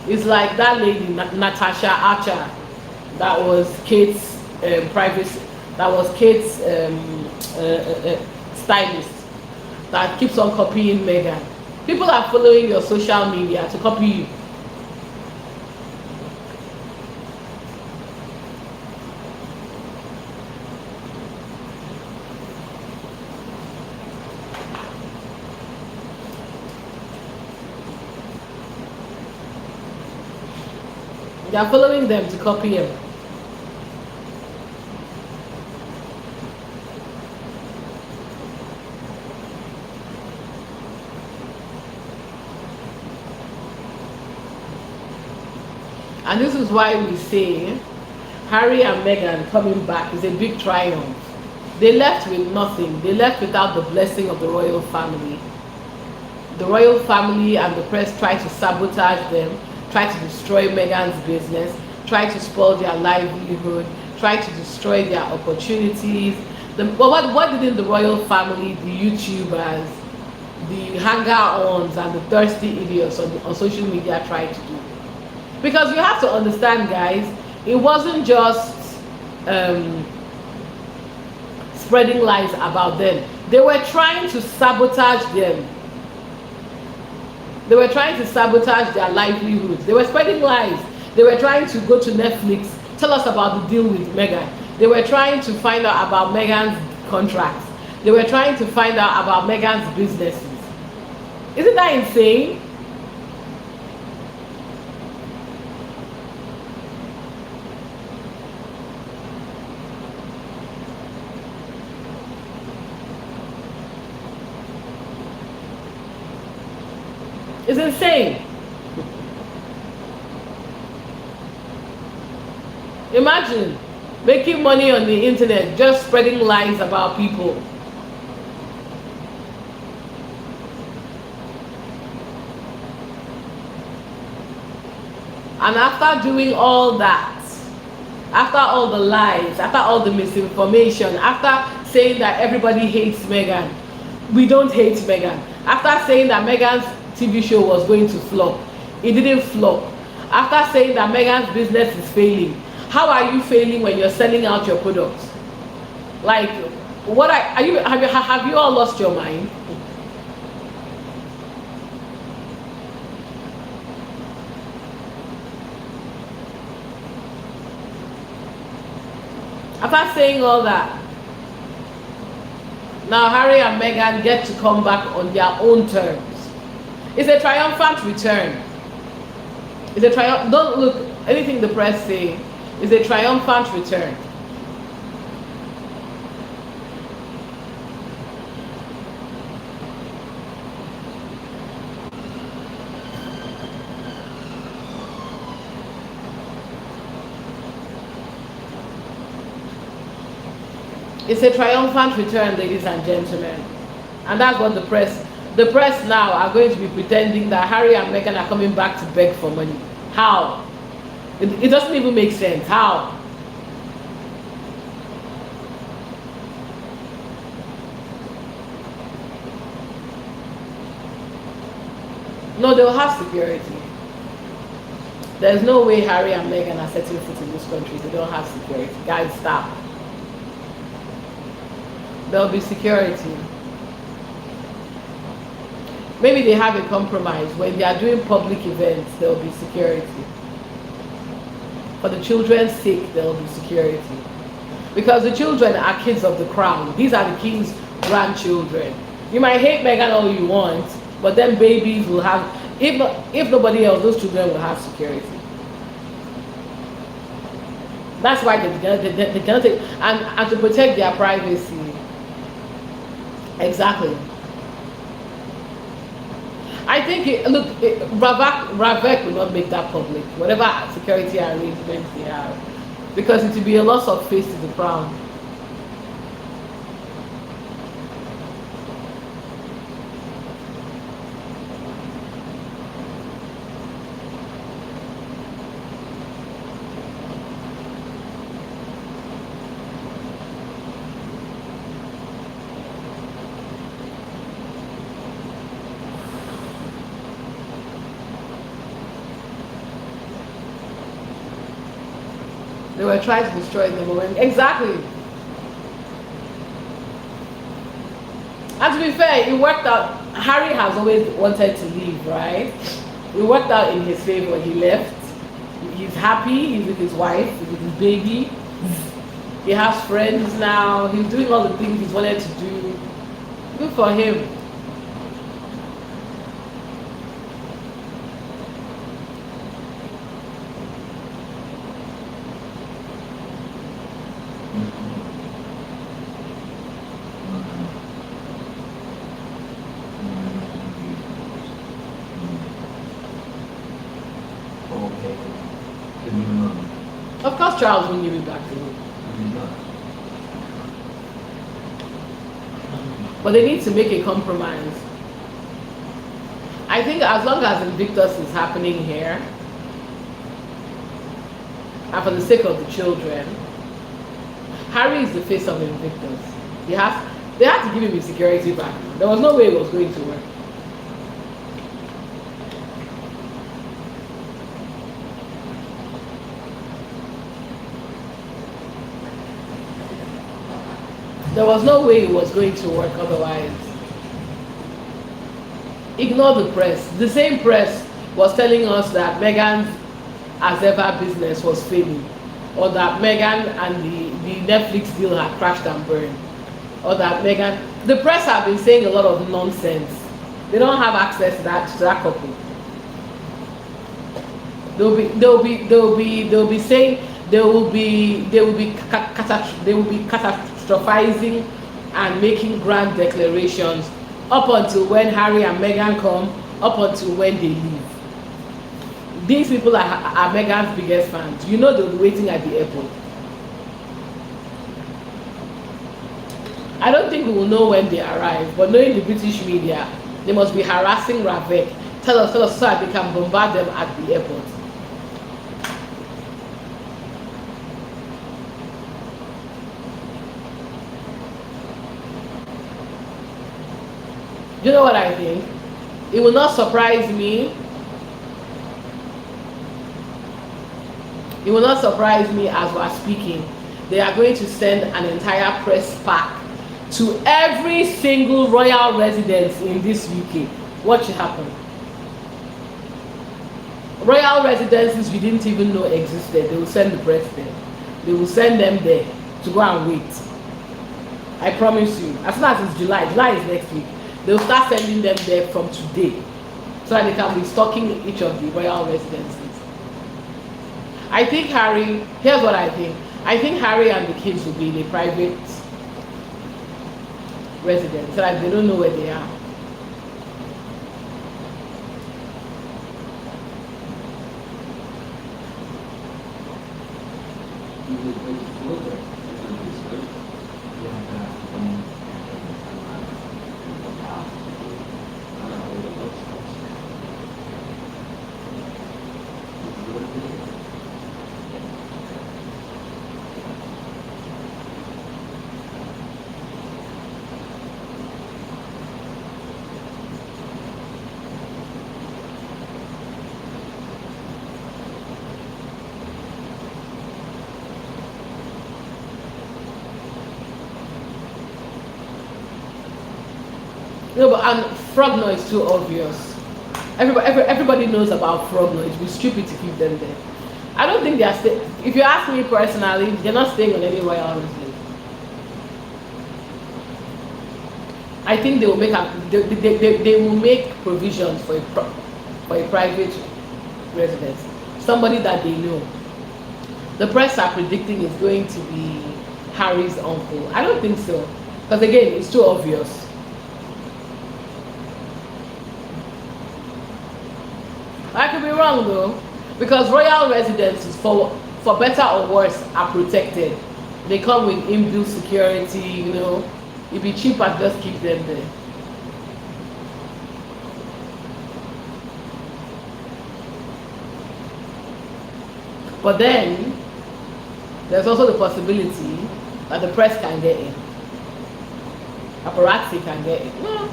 Speaker 1: It's like that lady, Natasha Archer, that was Kate's privacy, that was Kate's stylist that keeps on copying Megan. People are following your social media to copy you. They are following them to copy him. And this is why we say Harry and Meghan coming back is a big triumph. They left with nothing. They left without the blessing of the royal family. The royal family and the press tried to sabotage them, tried to destroy Meghan's business, tried to spoil their livelihood, tried to destroy their opportunities. What didn't the royal family, the YouTubers, the hanger-ons, and the thirsty idiots on social media try to do? Because you have to understand, guys, it wasn't just spreading lies about them. They were trying to sabotage them. They were trying to sabotage their livelihoods. They were spreading lies. They were trying to go to Netflix, tell us about the deal with Meghan. They were trying to find out about Meghan's contracts. They were trying to find out about Meghan's businesses. Isn't that insane? It's insane. Imagine making money on the internet just spreading lies about people. And after doing all that, after all the lies, after all the misinformation, after saying that everybody hates Meghan, we don't hate Meghan. After saying that Meghan's TV show was going to flop, it didn't flop. After saying that Meghan's business is failing, how are you failing when you're selling out your products? Like, what are you? Have you all lost your mind? After saying all that, now Harry and Meghan get to come back on their own terms. It's a triumphant return. It's a triumph. Don't look anything the press say. It's a triumphant return. It's a triumphant return, ladies and gentlemen. And that's what the press now are going to be pretending that Harry and Meghan are coming back to beg for money. How? It doesn't even make sense. How? No, they'll have security. There's no way Harry and Meghan are setting foot in this country. They don't have security. Guys, stop. There'll be security. Maybe they have a compromise. When they are doing public events, there will be security. For the children's sake, there will be security. Because the children are kids of the crown. These are the king's grandchildren. You might hate Meghan all you want, but then babies will have, if nobody else, those children will have security. That's why they cannot take, and to protect their privacy. Exactly. I think, Ravek will not make that public, whatever security arrangements they have, because it will be a loss of face to the crown. They were trying to destroy the moment. Exactly. And to be fair, it worked out. Harry has always wanted to leave, right? It worked out in his favor. He left. He's happy. He's with his wife. He's with his baby. He has friends now. He's doing all the things he's wanted to do. Good for him.
Speaker 2: Okay. Give me the money.
Speaker 1: Of course, Charles will give it back to me.
Speaker 2: Give me the money.
Speaker 1: But they need to make a compromise. I think as long as Invictus is happening here, and for the sake of the children, Harry is the face of Invictus. They had to give him his security back. There was no way it was going to work. There was no way it was going to work otherwise. Ignore the press. The same press was telling us that Meghan's as ever business was failing, or that Meghan and the Netflix deal had crashed and burned, or that Meghan. The press have been saying a lot of nonsense. They don't have access to that couple. They'll be saying they will be catastrophizing and making grand declarations up until when Harry and Meghan come, up until when they leave. These people are Meghan's biggest fans. You know they'll be waiting at the airport. I don't think we will know when they arrive, but knowing the British media, they must be harassing Ravek. Tell us so that they can bombard them at the airport. You know what I think? It will not surprise me. It will not surprise me as we are speaking. They are going to send an entire press pack to every single royal residence in this UK. What should happen? Royal residences we didn't even know existed. They will send the press there. They will send them there to go and wait. I promise you. As soon as it's July, July is next week. They'll start sending them there from today so that they can be stocking each of the royal residences. I think Harry, here's what I think. I think Harry and the kids will be in a private residence so that they don't know where they are. No, but and Frogno is too obvious. Everybody knows about Frogno. It would be stupid to keep them there. I don't think they are staying. If you ask me personally, they're not staying on any royal residence. I think they will make they will make provisions for a private residence. Somebody that they know. The press are predicting is going to be Harry's uncle. I don't think so, because again, it's too obvious. I could be wrong though, because royal residences, for better or worse, are protected. They come with inbuilt security, you know. It'd be cheaper to just keep them there. But then, there's also the possibility that the press can get in. Paparazzi can get in. No.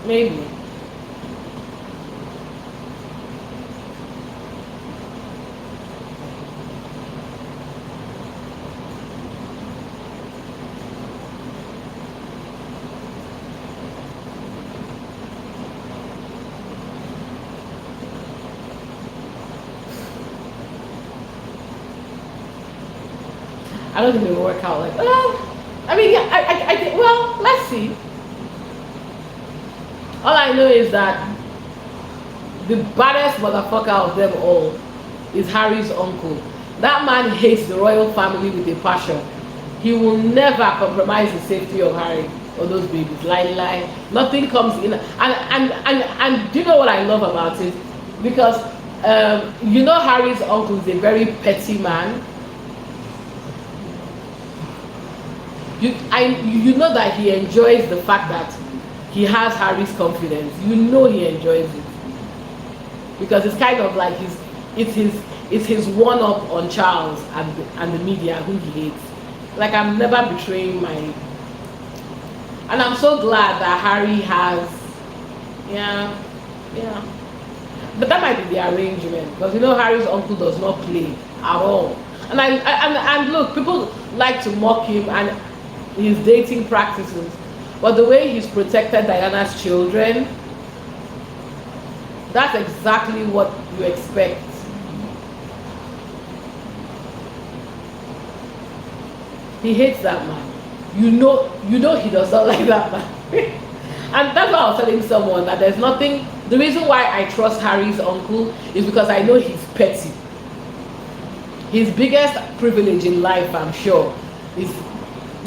Speaker 1: Maybe. I don't think they will work out. Like, I mean, yeah, well, let's see. All I know is that the baddest motherfucker of them all is Harry's uncle. That man hates the royal family with a passion. He will never compromise the safety of Harry or those babies. Lie. Nothing comes in. And do you know what I love about it? Because Harry's uncle is a very petty man. You know that he enjoys the fact that he has Harry's confidence. You know he enjoys it because it's kind of like it's his one up on Charles and the media who he hates. Like, I'm never betraying my, and I'm so glad that Harry has, yeah. But that might be the arrangement because Harry's uncle does not play at all. And look, people like to mock him and his dating practices, but the way he's protected Diana's children, that's exactly what you expect. He hates that man. You know he does not like that man. And that's why I was telling someone that there's nothing. The reason why I trust Harry's uncle is because I know he's petty. His biggest privilege in life, I'm sure, is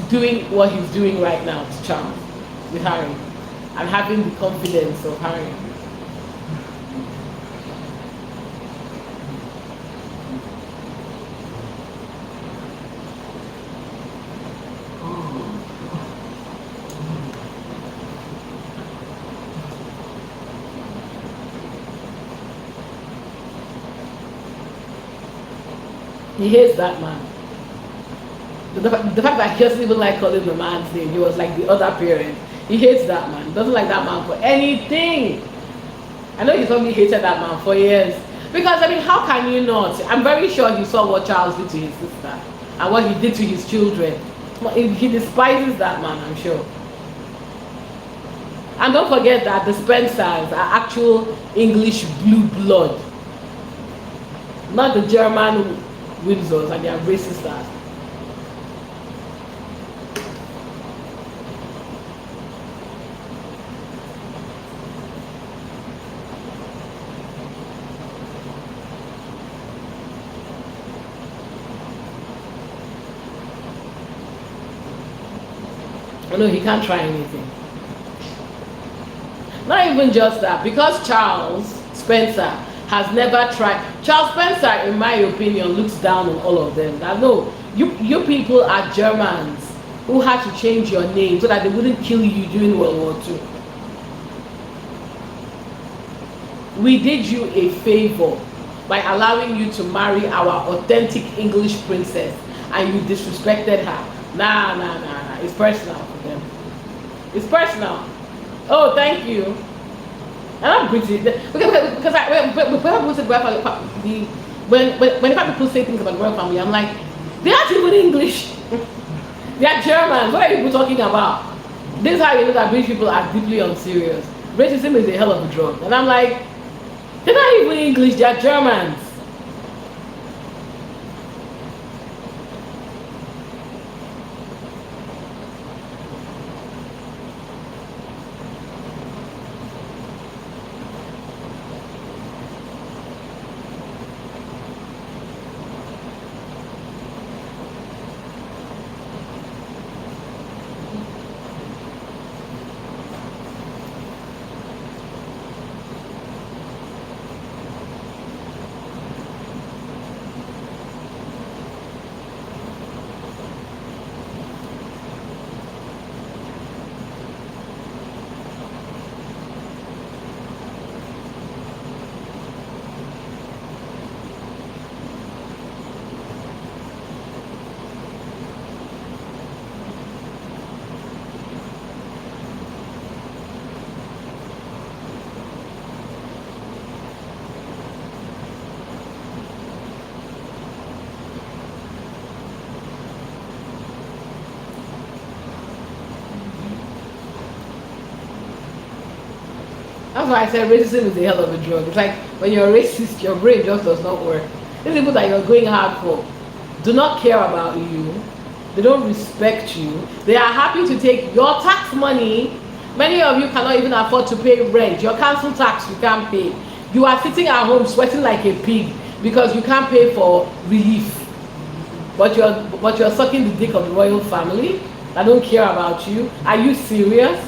Speaker 1: doing what he's doing right now to Charles with Harry and having the confidence of Harry. He hates that man. The fact that he doesn't even like calling the man's name, he was like the other parent. He hates that man. He doesn't like that man for anything. I know he's probably hated that man for years. Because, I mean, how can you not? I'm very sure he saw what Charles did to his sister and what he did to his children. He despises that man, I'm sure. And don't forget that the Spencers are actual English blue blood. Not the German Windsors and their racist ass. Oh no, he can't try anything. Not even just that, because Charles Spencer has never tried. Charles Spencer, in my opinion, looks down on all of them. I know you people are Germans who had to change your name so that they wouldn't kill you during World War II. We did you a favor by allowing you to marry our authentic English princess, and you disrespected her. Nah. It's personal for them. It's personal. Oh, thank you. And I'm British because whenever people say things about the royal family, I'm like, they aren't even English. They are Germans. What are you talking about? This is how you know that British people are deeply unserious. Racism is a hell of a drug, and I'm like, they're not even English. They are Germans. That's why I said racism is a hell of a drug. It's like when you're racist, your brain just does not work. These people that you're going hard for do not care about you. They don't respect you. They are happy to take your tax money. Many of you cannot even afford to pay rent. Your council tax you can't pay. You are sitting at home sweating like a pig because you can't pay for relief. But you're sucking the dick of the royal family. I don't care about you. Are you serious?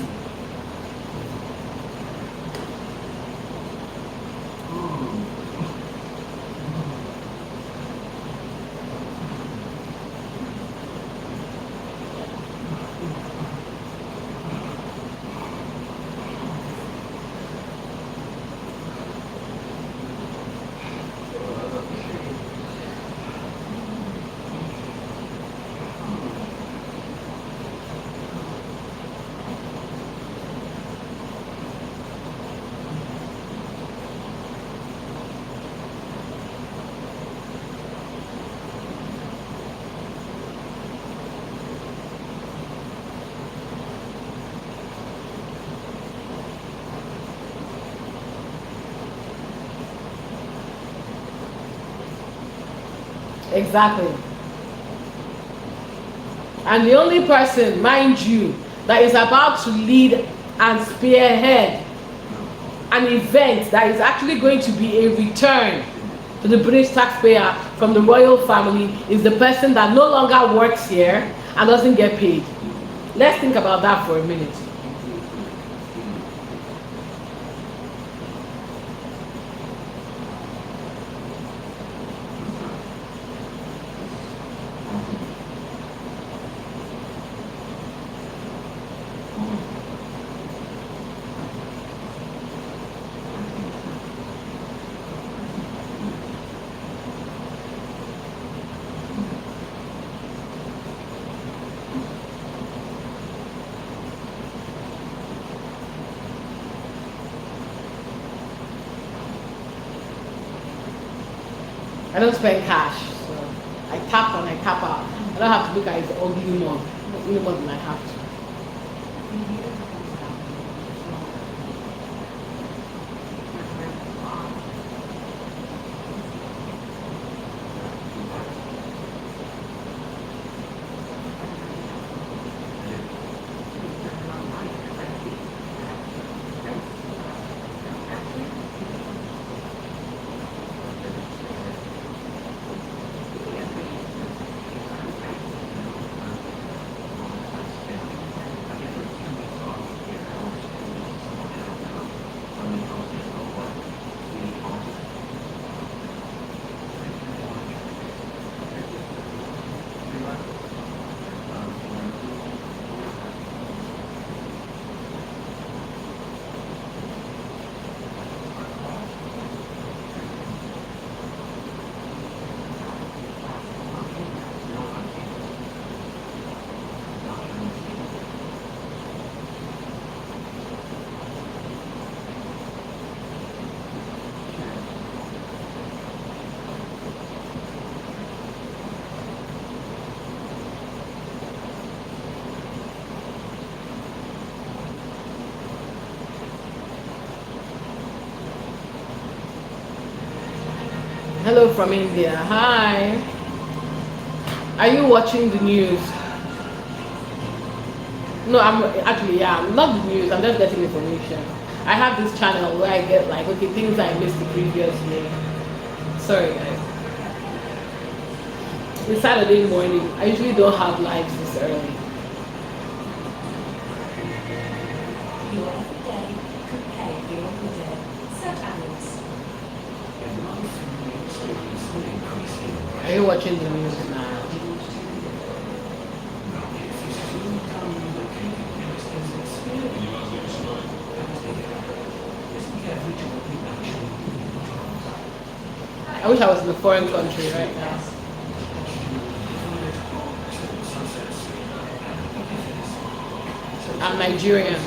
Speaker 1: Exactly. And the only person, mind you, that is about to lead and spearhead an event that is actually going to be a return to the British taxpayer from the royal family is the person that no longer works here and doesn't get paid. Let's think about that for a minute. I don't spend cash, so I tap and I tap out. I don't have to look at his ugly mug any more than I have to. Hello from India. Hi. Are you watching the news? No, I'm actually, yeah, I'm not the news. I'm just getting information. I have this channel where I get like, okay, things I missed the previous day. Sorry, guys. It's Saturday morning. I usually don't have lives this early. Are you watching the news now? I wish I was in a foreign country right now. I'm Nigerian.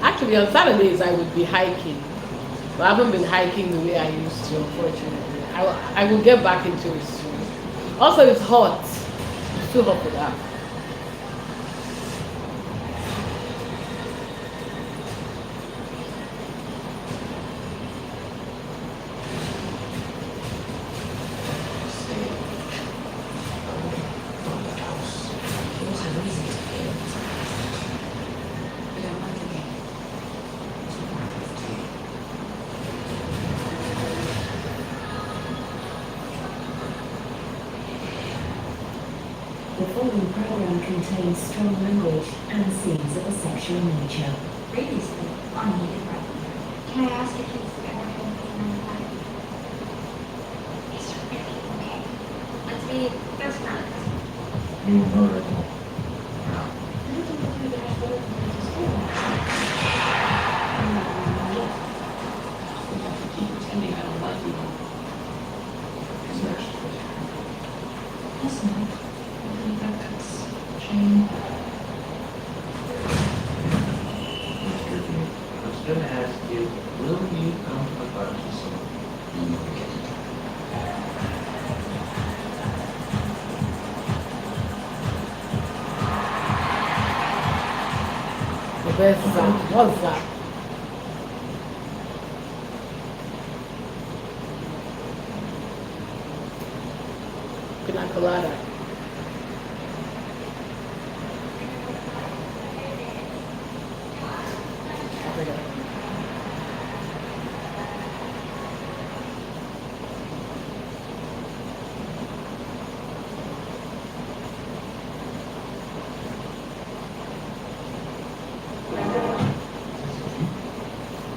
Speaker 1: Actually, on Saturdays I would be hiking, but I haven't been hiking the way I used to, unfortunately. I will get back into it soon. Also, it's hot. It's too hot for that.
Speaker 4: The following program contains strong language and scenes of a sexual nature.
Speaker 3: Previously on Needed Right. Can I ask if you've ever had anything like that? It's really okay. Let's be best friends.
Speaker 2: You know that.
Speaker 3: Keep pretending I don't like you. Listen, I think that's shame.
Speaker 2: I was gonna ask you, will you come to the party soon?
Speaker 1: The best Zach. What's that? Pina colada.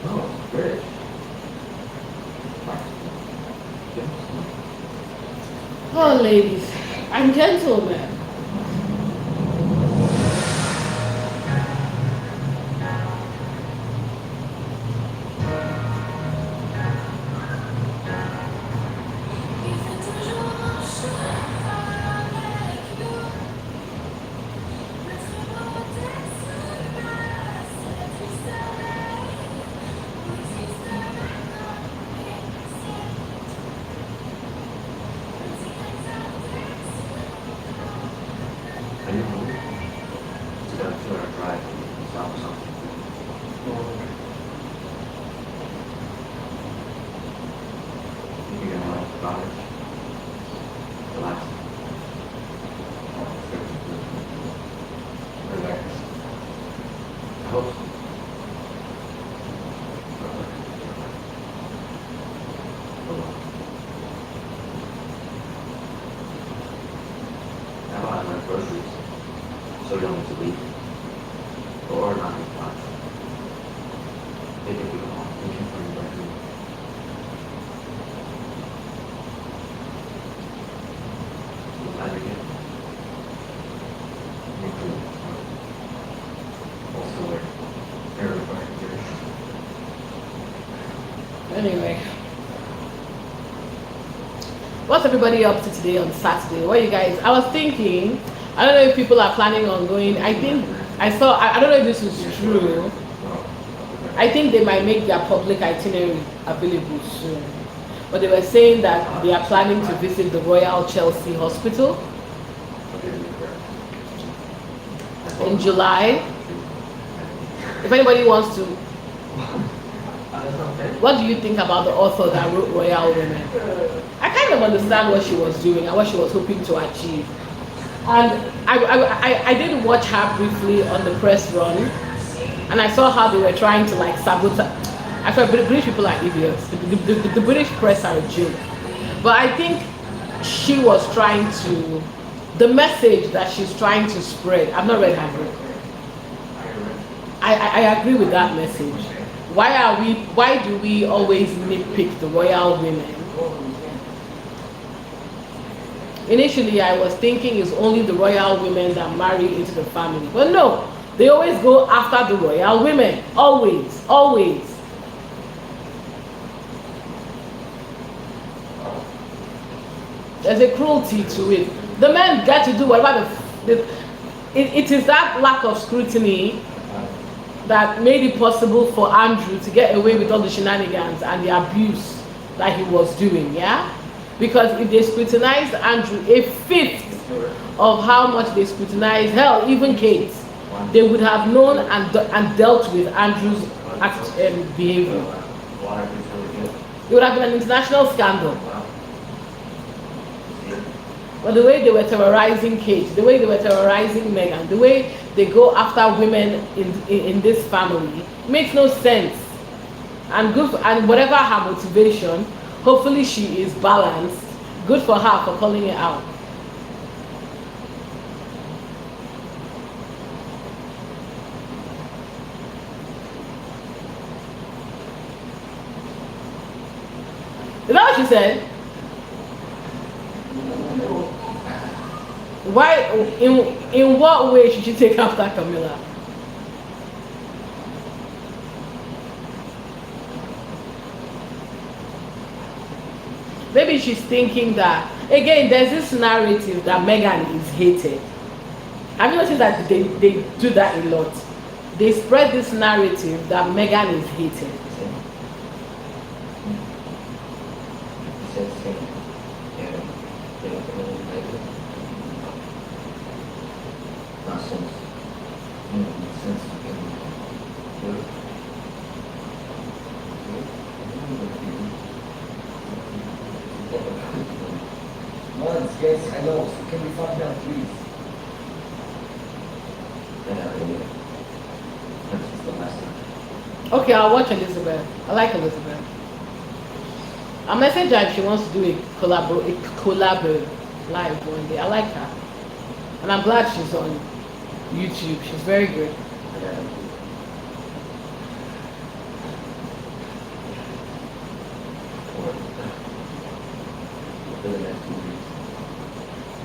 Speaker 2: Oh, great.
Speaker 1: Oh, ladies and gentlemen.
Speaker 2: Are you hungry? It's about a 2 hour drive from South or something. You think you're gonna like the college? Relax. Relax. I hope so. How about I buy groceries? So you don't need to leave. Or not need to watch. Maybe we go home. We can find a break. I'm glad you're here. Me too. Also, we're very, very good.
Speaker 1: Anyway, what's everybody up to today on Saturday? What you guys? I was thinking. I don't know if people are planning on going. I think I saw. I don't know if this is true. I think they might make their public itinerary available soon. But they were saying that they are planning to visit the Royal Chelsea Hospital in July. If anybody wants to, what do you think about the author that wrote Royal Women? I kind of understand what she was doing and what she was hoping to achieve. And I did watch her briefly on the press run, and I saw how they were trying to like sabotage. I thought British people are idiots. The British press are a joke. But I think she was trying to, the message that she's trying to spread. I've not read her book. I agree with that message. Why do we always nitpick the royal women? Initially, I was thinking it's only the royal women that marry into the family. But no, they always go after the royal women. Always, always. There's a cruelty to it. The men get to do whatever it is that lack of scrutiny that made it possible for Andrew to get away with all the shenanigans and the abuse that he was doing, yeah? Because if they scrutinized Andrew a fifth of how much they scrutinized, hell, even Kate, they would have known and dealt with Andrew's behavior. It would have been an international scandal. But the way they were terrorizing Kate, the way they were terrorizing Meghan, the way they go after women in this family makes no sense. And good for, and whatever her motivation, hopefully she is balanced. Good for her for calling it out. she said? Why? In what way should she take after Camilla? Maybe she's thinking that again. There's this narrative that Megan is hated. Have you noticed that they do that a lot? They spread this narrative that Megan is hated.
Speaker 5: Yes, hello. Can we find out, please?
Speaker 2: That's the last time.
Speaker 1: Okay, I'll watch Elizabeth. I like Elizabeth. I'll message her if she wants to do a collab live one day. I like her, and I'm glad she's on YouTube. She's very good.
Speaker 2: For the next 2 weeks.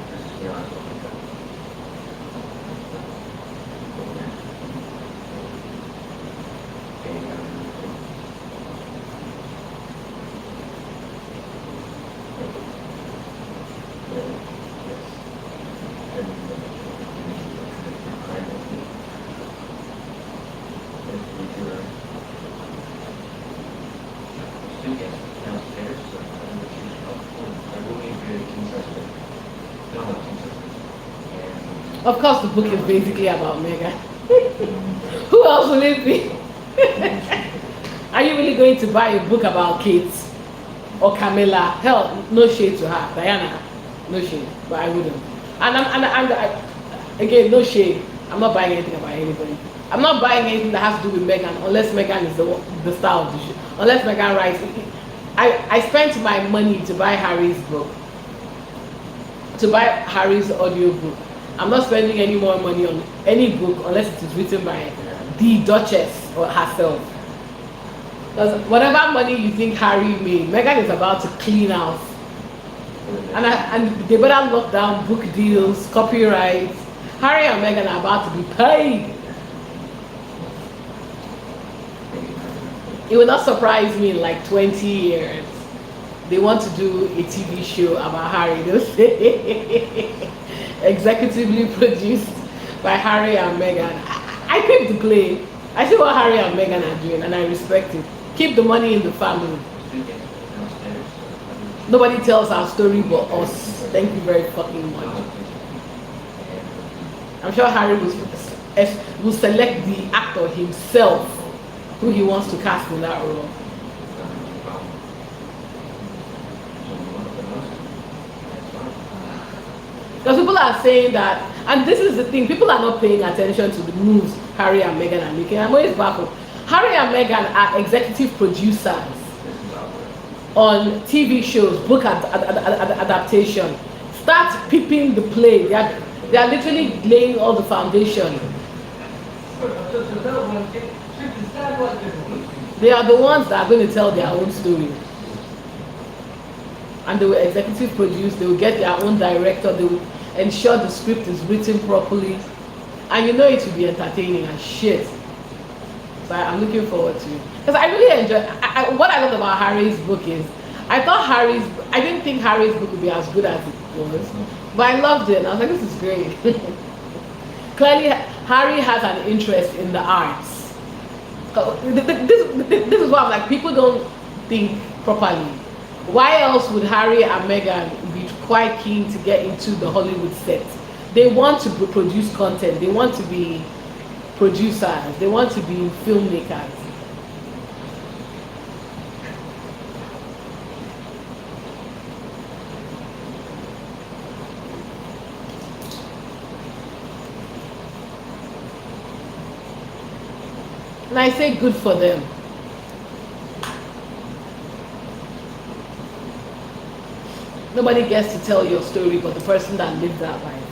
Speaker 2: Let's just be honest with myself.
Speaker 1: Of course, the book is basically about Megan. Who else will it be? Are you really going to buy a book about Kate or Camilla? Hell, no shade to her. Diana, no shade, but I wouldn't. Again, no shade. I'm not buying anything about anybody. I'm not buying anything that has to do with Megan unless Megan is the star of the show. Unless Megan writes. I spent my money to buy Harry's book, to buy Harry's audio book. I'm not spending any more money on any book unless it is written by the Duchess or herself. Because whatever money you think Harry made, Meghan is about to clean out. And they better lock down book deals, copyrights. Harry and Meghan are about to be paid. It will not surprise me in like 20 years. They want to do a TV show about Harry. They'll say executively produced by Harry and Meghan. I keep the play. I see what Harry and Meghan are doing and I respect it. Keep the money in the family. Nobody tells our story but us. Thank you very fucking much. I'm sure Harry will select the actor himself who he wants to cast in that role. Because people are saying that, and this is the thing, people are not paying attention to the moves Harry and Meghan are making. I'm always baffled. Harry and Meghan are executive producers on TV shows, book adaptation. Start peeping the play. They are literally laying all the foundation. They are the ones that are going to tell their own story. And they will executive produce, they will get their own director, they will ensure the script is written properly. And you know it will be entertaining as shit. So I'm looking forward to it. Because I really enjoy, what I love about Harry's book is, I didn't think Harry's book would be as good as it was. But I loved it and I was like, this is great. Clearly, Harry has an interest in the arts. This is why I'm like, people don't think properly. Why else would Harry and Meghan be quite keen to get into the Hollywood set? They want to produce content. They want to be producers. They want to be filmmakers. And I say good for them. Nobody gets to tell your story but the person that lived that life.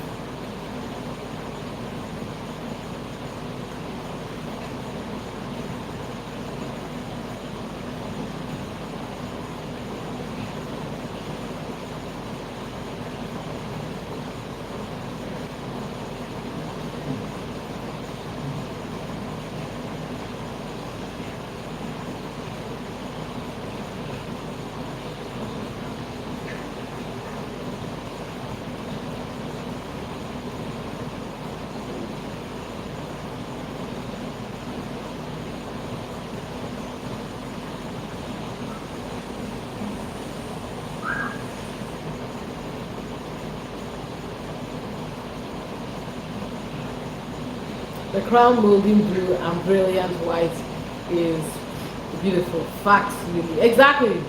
Speaker 1: The crown molding blue and brilliant white is beautiful. Facts, really. Exactly.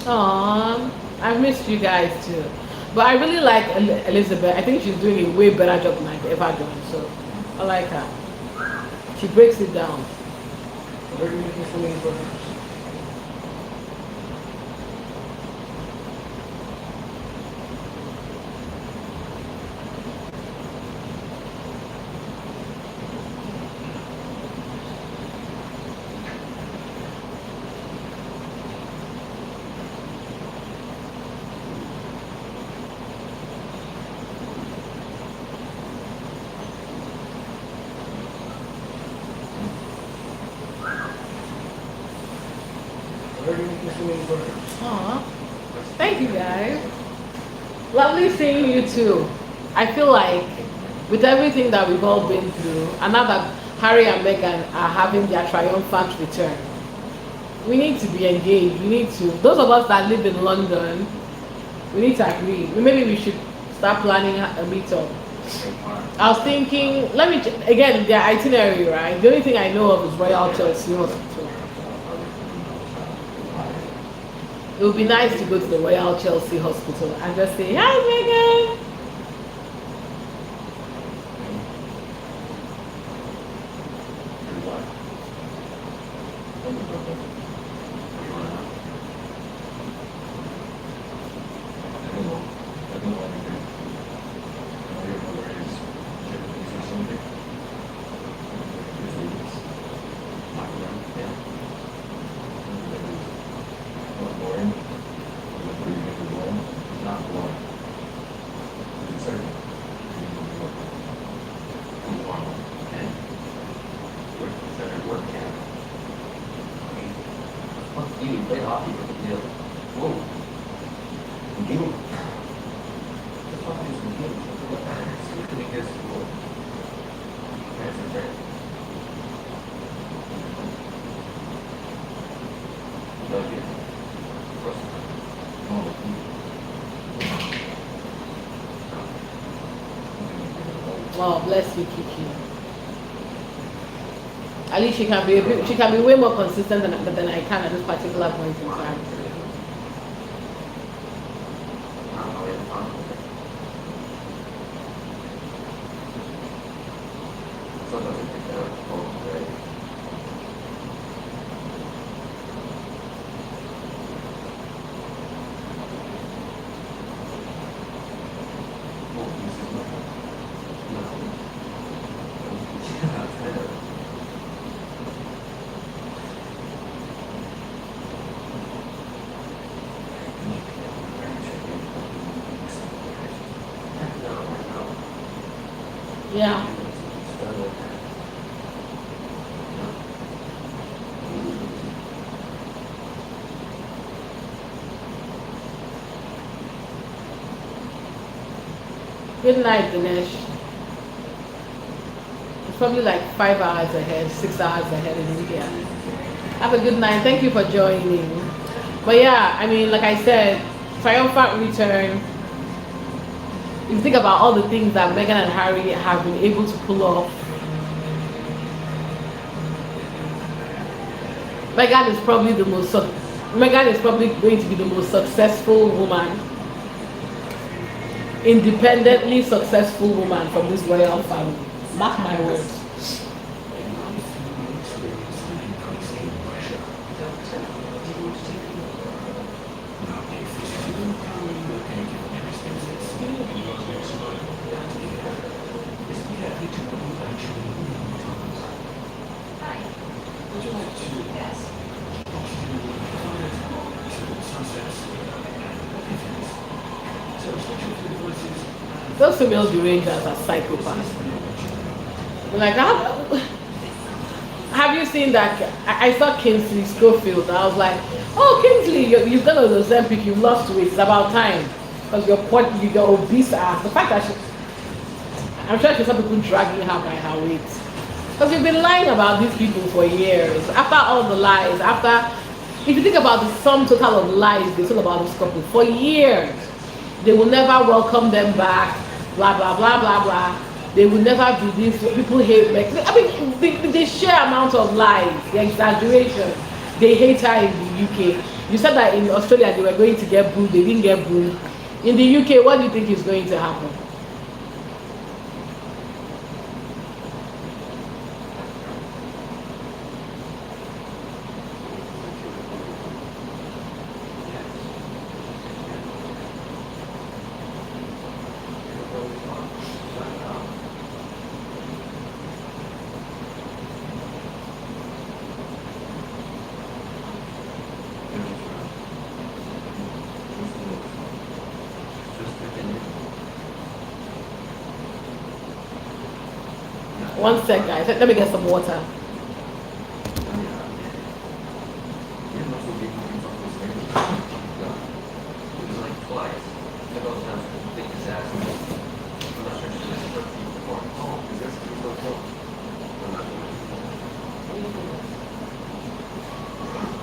Speaker 1: Aww, I missed you guys too. But I really like Elizabeth. I think she's doing a way better job than I've ever done. So I like her. She breaks it down.
Speaker 5: Where are you making so many burgers? Where are you making so many burgers?
Speaker 1: Aww. Thank you guys. Lovely seeing you too. I feel like with everything that we've all been through, and now that Harry and Meghan are having their triumphant return, we need to be engaged. We need to, those of us that live in London, we need to agree. Maybe we should start planning a meetup. I was thinking, let me, again, their itinerary, right? The only thing I know of is Royal Chelsea Hospital. It would be nice to go to the Royal Chelsea Hospital and just say, hi, Megan.
Speaker 2: You play hockey with the deal. Whoa. You. That's why I use computers. It's really good school. That's great. Love you. Of course.
Speaker 1: Oh, bless you, Kiki. At least she can be way more consistent than I can at this particular point in time. Yeah. Good night, Dinesh. It's probably like 5 hours ahead, 6 hours ahead in India. Have a good night. Thank you for joining. But yeah, I mean, like I said, triumphant return. If you think about all the things that Meghan and Harry have been able to pull off, Meghan is probably Meghan is probably going to be the most successful woman, independently successful woman from this royal family. Mark my words. Those female derangers are psychopaths. Like, have you seen that? I saw Kingsley Schofield. I was like, oh, Kingsley, you've done an Ozempic, you've lost weight. It's about time. Because you're obese ass. The fact that I'm sure she saw people dragging her by her weight. Because you've been lying about these people for years. After all the lies, if you think about the sum total of lies they told about this couple for years, they will never welcome them back, blah, blah, blah, blah, blah. They will never be this. People hate Mexico. I mean, the sheer amount of lies, the exaggeration. They hate her in the UK. You said that in Australia they were going to get booed. They didn't get booed. In the UK, what do you think is going to happen? One sec, guys. Let me get some water.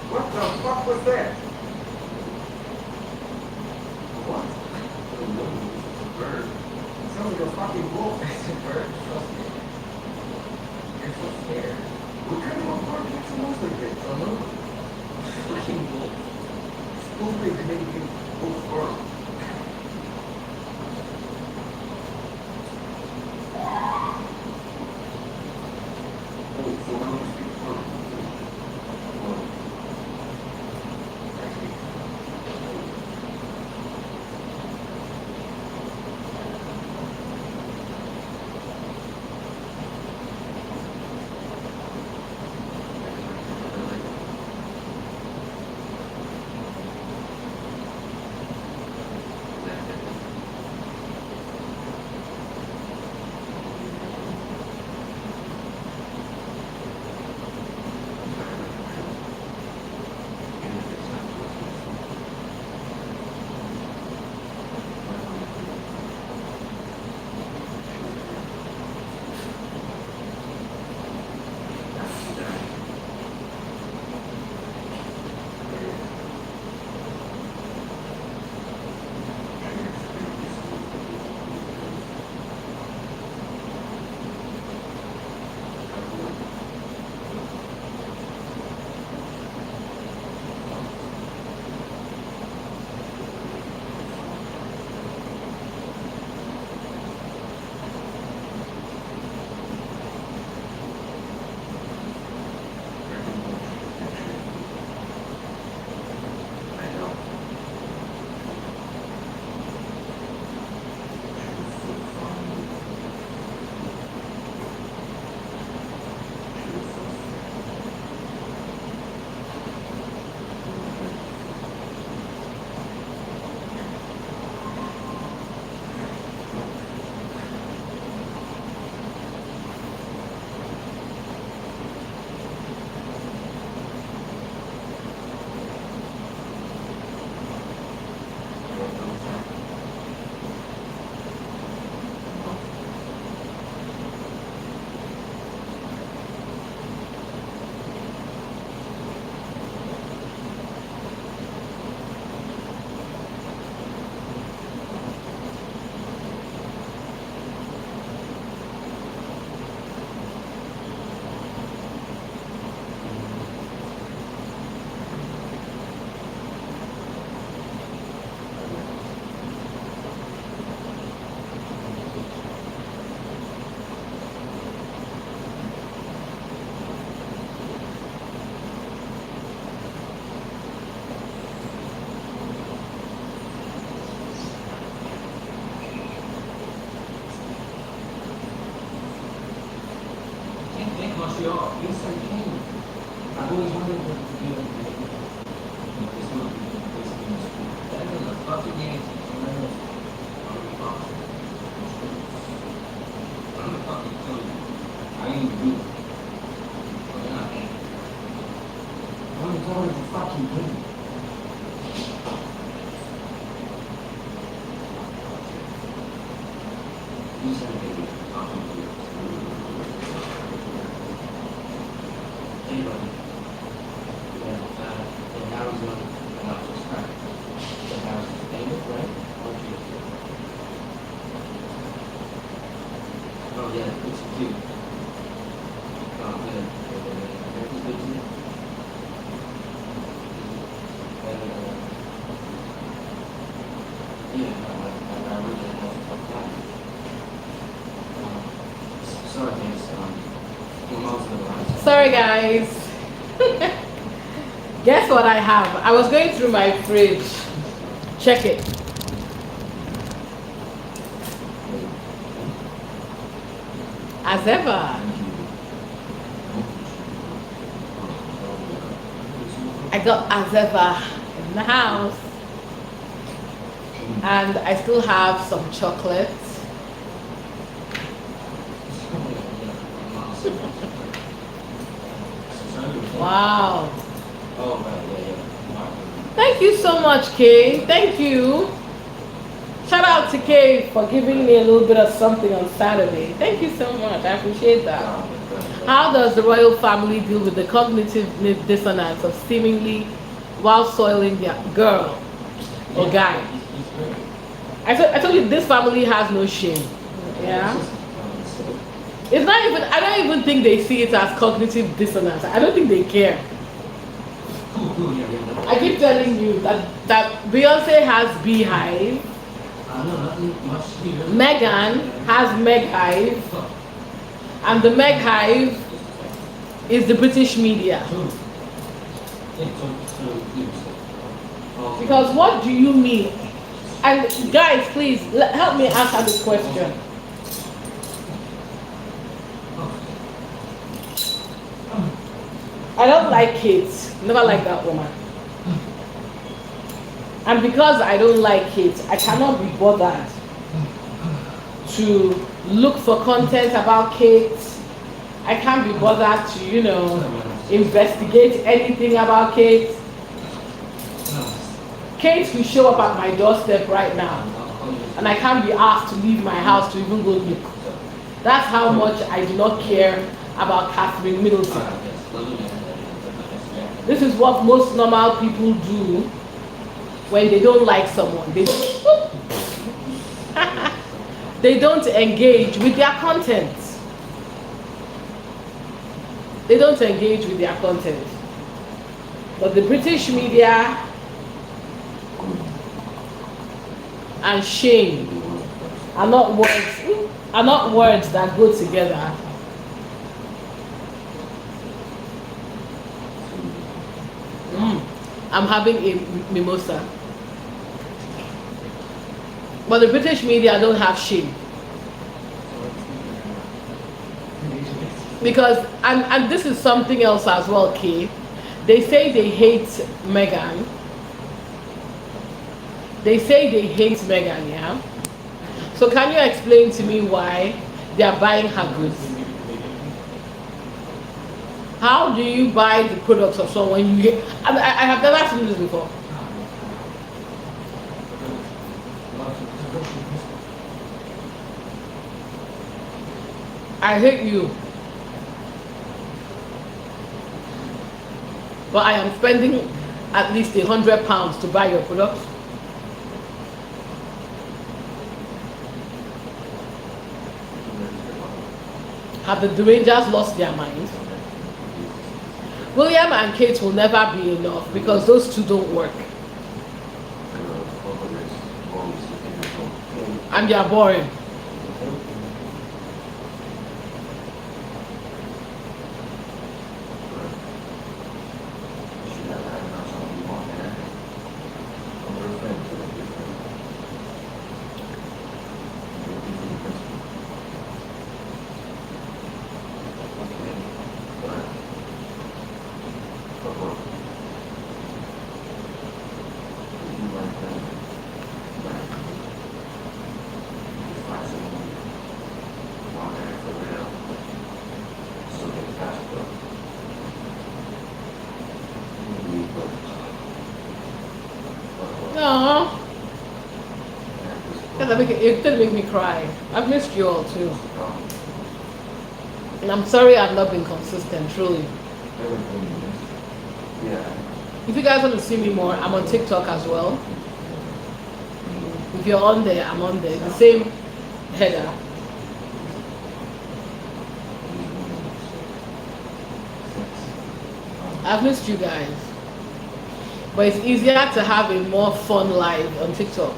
Speaker 2: What the fuck was that? What? It's a bird. It sounds like a fucking wolf. It's a bird, trust me. You're so scared. What kind of a bird makes a noise like this? I don't know. Fucking wolf. It's too big to make you go far. Oh, so why don't you speak first? Well, actually,
Speaker 5: Montreal. Yes, I can. I've always wanted to be able to do this movie, basically in school. That is a fucking Yankee. I'm gonna fucking kill you. I ain't do it. But I'm not. I'm going to fucking kill you. You said baby, talking to you. Anybody. Yeah, and Arizona, and I was just trying. So I was famous, right? Okay. Oh yeah, it's cute. Oh yeah, it's good too. Yeah, I really have that. Sorry, guys. Most of the lines.
Speaker 1: Sorry, guys. Guess what I have? I was going through my fridge. Check it. As ever, I got as ever in the house. And I still have some chocolates. Wow.
Speaker 5: Oh, right, yeah.
Speaker 1: Thank you so much, Kay. Thank you. Shout out to Kay for giving me a little bit of something on Saturday. Thank you so much. I appreciate that. How does the royal family deal with the cognitive dissonance of seemingly while soiling their girl or guy? I told you this family has no shame. Yeah. It's not even, I don't even think they see it as cognitive dissonance. I don't think they care. I keep telling you that Beyonce has Beehive, Megan has Meg Hive, and the Meg Hive is the British media. Because what do you mean? And guys, please help me answer this question. I don't like kids. Never like that woman. And because I don't like kids, I cannot be bothered to look for content about kids. I can't be bothered to, investigate anything about kids. Kids will show up at my doorstep right now, and I can't be asked to leave my house to even go look. That's how much I do not care about Catherine Middleton. This is what most normal people do when they don't like someone. They don't engage with their content. They don't engage with their content. But the British media and shame are not words that go together. I'm having a mimosa. But the British media don't have shame. Because, and this is something else as well, Kay. They say they hate Meghan. They say they hate Meghan, yeah? So can you explain to me why they are buying her goods? How do you buy the products of someone you hate? I have never seen this before. I hate you. But I am spending at least £100 to buy your products. Have the derangers lost their minds? William and Kate will never be enough because those two don't work. And they are boring. No. It did make me cry. I've missed you all too. And I'm sorry I've not been consistent, truly. If you guys want to see me more, I'm on TikTok as well. If you're on there, I'm on there. The same header. I've missed you guys. But it's easier to have a more fun live on TikTok.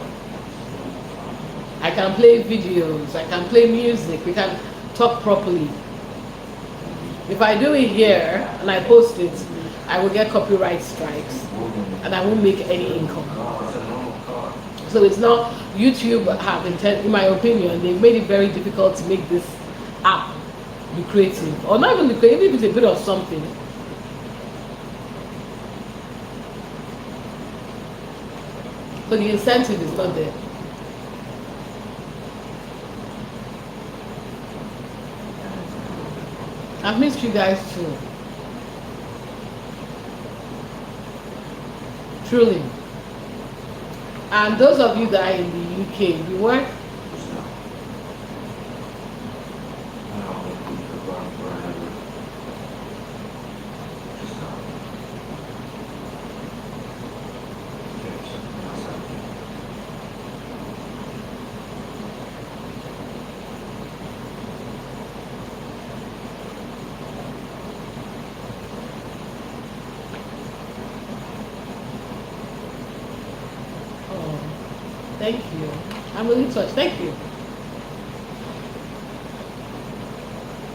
Speaker 1: I can play videos, I can play music, we can talk properly. If I do it here and I post it, I will get copyright strikes and I won't make any income. So it's not YouTube have intent, in my opinion, they've made it very difficult to make this app be creative. Or not even be creative, even if it's a bit of something. So the incentive is not there. I've missed you guys too. Truly. And those of you that are in the UK, we weren't. Oh, thank you. I'm really touched. Thank you.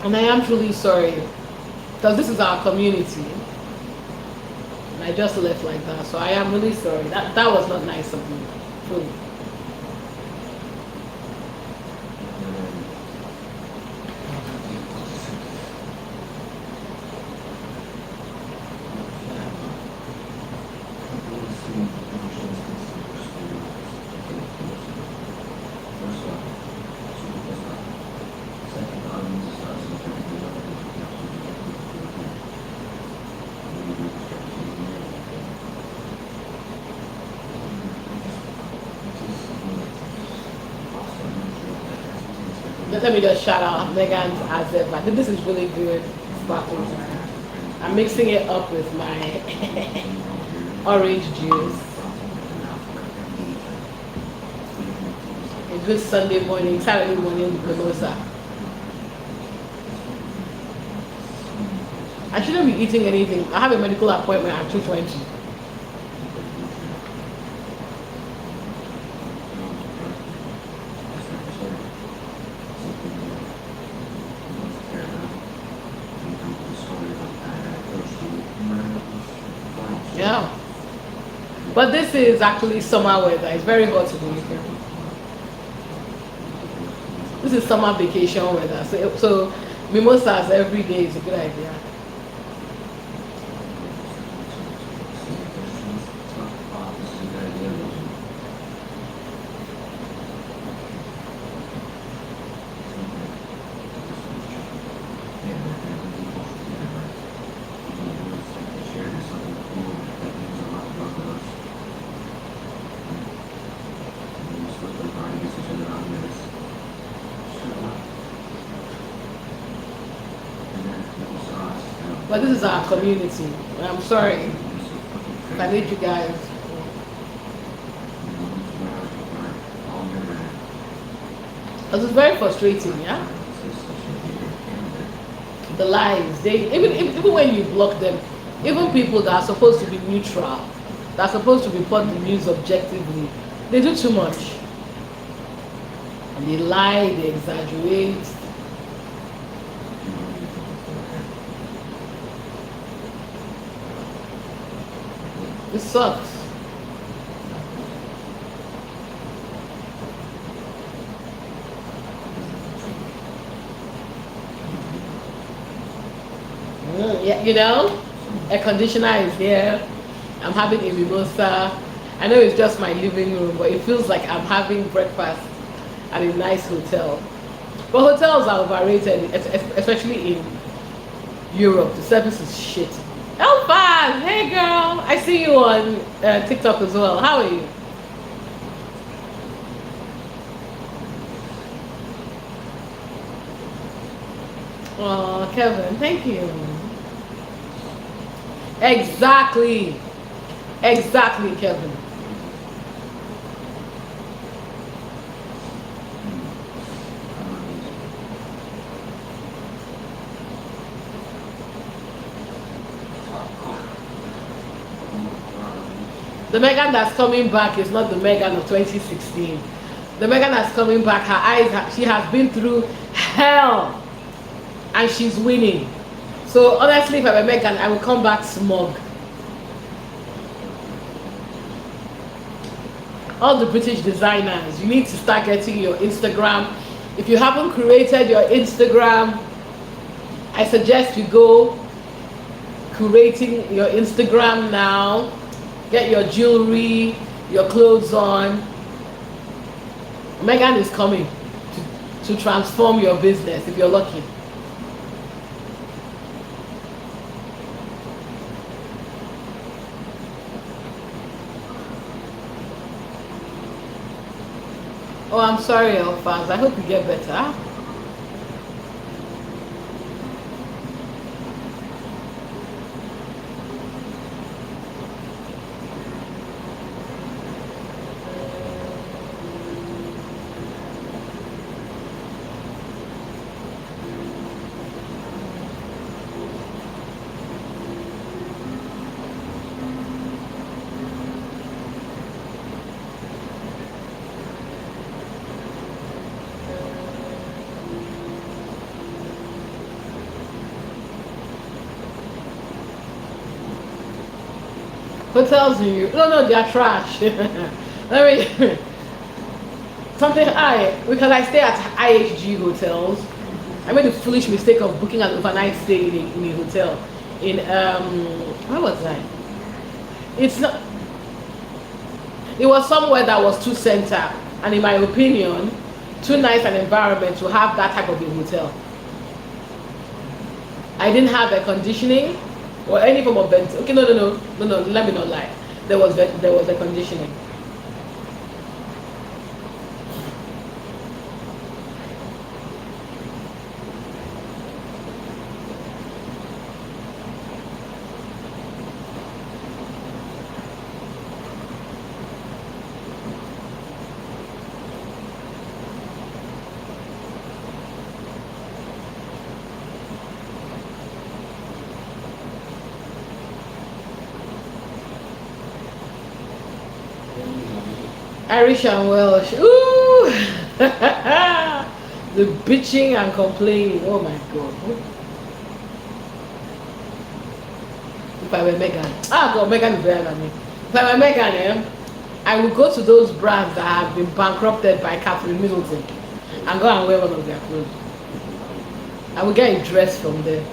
Speaker 1: And I am truly sorry because this is our community. And I just left like that. So I am really sorry. That was not nice of me. Truly. Let me just shout out Megan's Azep. I think this is really good sparkling wine. I'm mixing it up with my orange juice. A good Sunday morning, Saturday morning mimosa. I shouldn't be eating anything. I have a medical appointment at 2:20. Yeah. But this is actually summer weather. It's very hot in the UK. This is summer vacation weather. So mimosas every day is a good idea. But this is our community. And I'm sorry if I made you guys. Because it's very frustrating, yeah? The lies. Even when you block them, even people that are supposed to be neutral, that are supposed to report the news objectively, they do too much. And they lie, they exaggerate. This sucks. Yeah, you know, air conditioner is here. I'm having a mimosa. I know it's just my living room, but it feels like I'm having breakfast at a nice hotel. But hotels are overrated, especially in Europe. The service is shit. Elfaz, hey girl, I see you on TikTok as well. How are you? Oh, Kevin, thank you. Exactly, exactly, Kevin. The Megan that's coming back is not the Megan of 2016. The Megan that's coming back, her eyes, she has been through hell and she's winning. So honestly, if I were Megan, I would come back smug. All the British designers, you need to start getting your Instagram. If you haven't created your Instagram, I suggest you go curating your Instagram now. Get your jewelry, your clothes on. Megan is coming to transform your business if you're lucky. Oh, I'm sorry, Elfaz. I hope you get better. Hotels in you. No, they are trash. Let me something because I stay at IHG hotels. I made the foolish mistake of booking an overnight stay in a hotel. In where was I? It's not. It was somewhere that was too center, and in my opinion, too nice an environment to have that type of a hotel. I didn't have air conditioning or any form of vent. Okay, no. Let me not lie. There was air conditioning. Irish and Welsh. Ooh! The bitching and complaining. Oh my god. If I were Megan. God, Megan is better than me. If I were Megan, I would go to those brands that have been bankrupted by Catherine Middleton and go and wear one of their clothes. I would get a dress from there.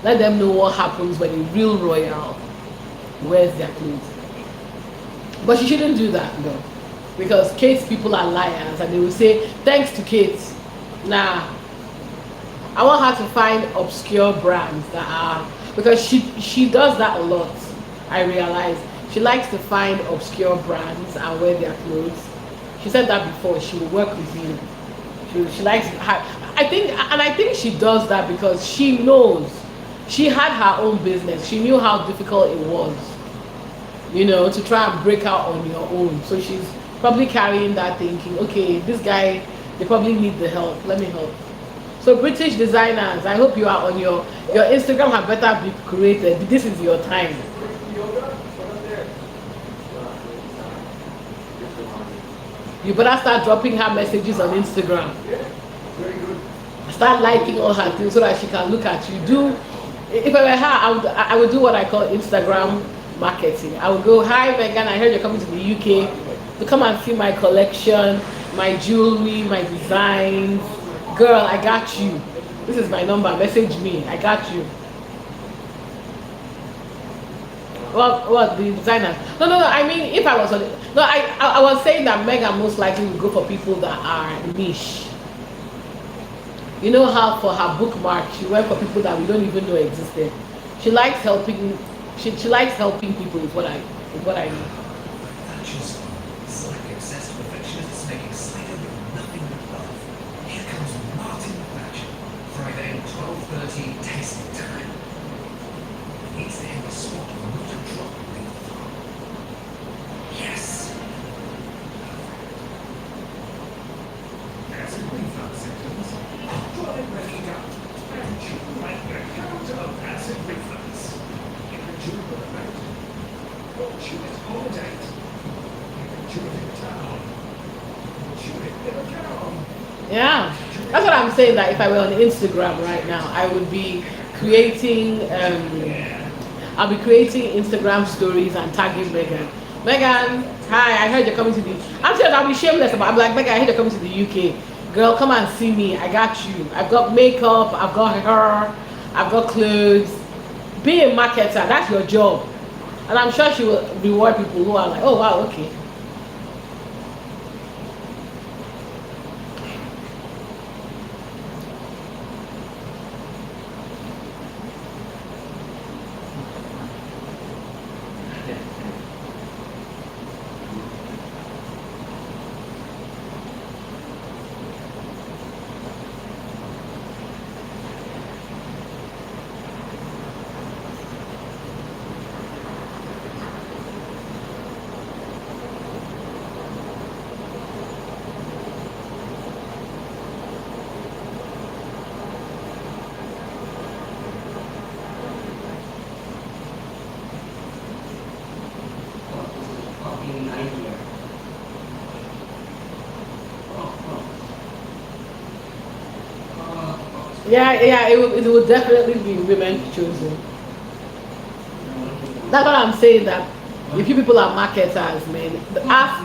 Speaker 1: Let them know what happens when a real royal wears their clothes. But she shouldn't do that though. Because Kate's people are liars and they will say, thanks to Kate. Nah. I want her to find obscure brands that are, because she does that a lot. I realize. She likes to find obscure brands and wear their clothes. She said that before, she will work with you. She likes, I think she does that because she knows. She had her own business. She knew how difficult it was, to try and break out on your own. So she's probably carrying that thinking, okay, this guy, they probably need the help. Let me help. So British designers, I hope you are on your Instagram had better be created. This is your time. You better start dropping her messages on Instagram. Start liking all her things so that she can look at you. If I were her, I would do what I call Instagram marketing. I would go, hi Megan, I heard you're coming to the UK to come and see my collection, my jewelry, my designs. Girl, I got you. This is my number. Message me. I got you. What the designers? No. I mean, if I was on it, no, I was saying that Megan most likely would go for people that are niche. You know how for her bookmark she went for people that we don't even know existed. She likes helping. She likes helping people. Is what I mean.
Speaker 6: Just slightly obsessed perfectionists making cider with nothing but love. Here comes Martin Thatcher. Friday, 12:30 tasting time. He needs to hit the spot with not a drop of the thought. Yes. That's a refund symptoms. Drive ready. Jupiter, Fortunate holidays. Jupiter town. Jupiter town.
Speaker 1: Yeah, that's what I'm saying. That if I were on Instagram right now, I would be creating. I'll be creating Instagram stories and tagging Megan. Megan, hi! I heard you're coming to the. I'm sure I'll be shameless about. I'm like Megan. I heard you're coming to the UK. Girl, come and see me. I got you. I've got makeup. I've got hair. I've got clothes. Be a marketer. That's your job. And I'm sure she will reward people who are like, oh wow, okay.
Speaker 5: Fucking nightmare.
Speaker 1: Yeah, it will definitely be women chosen. That's what I'm saying. That if you people are marketers, man, ask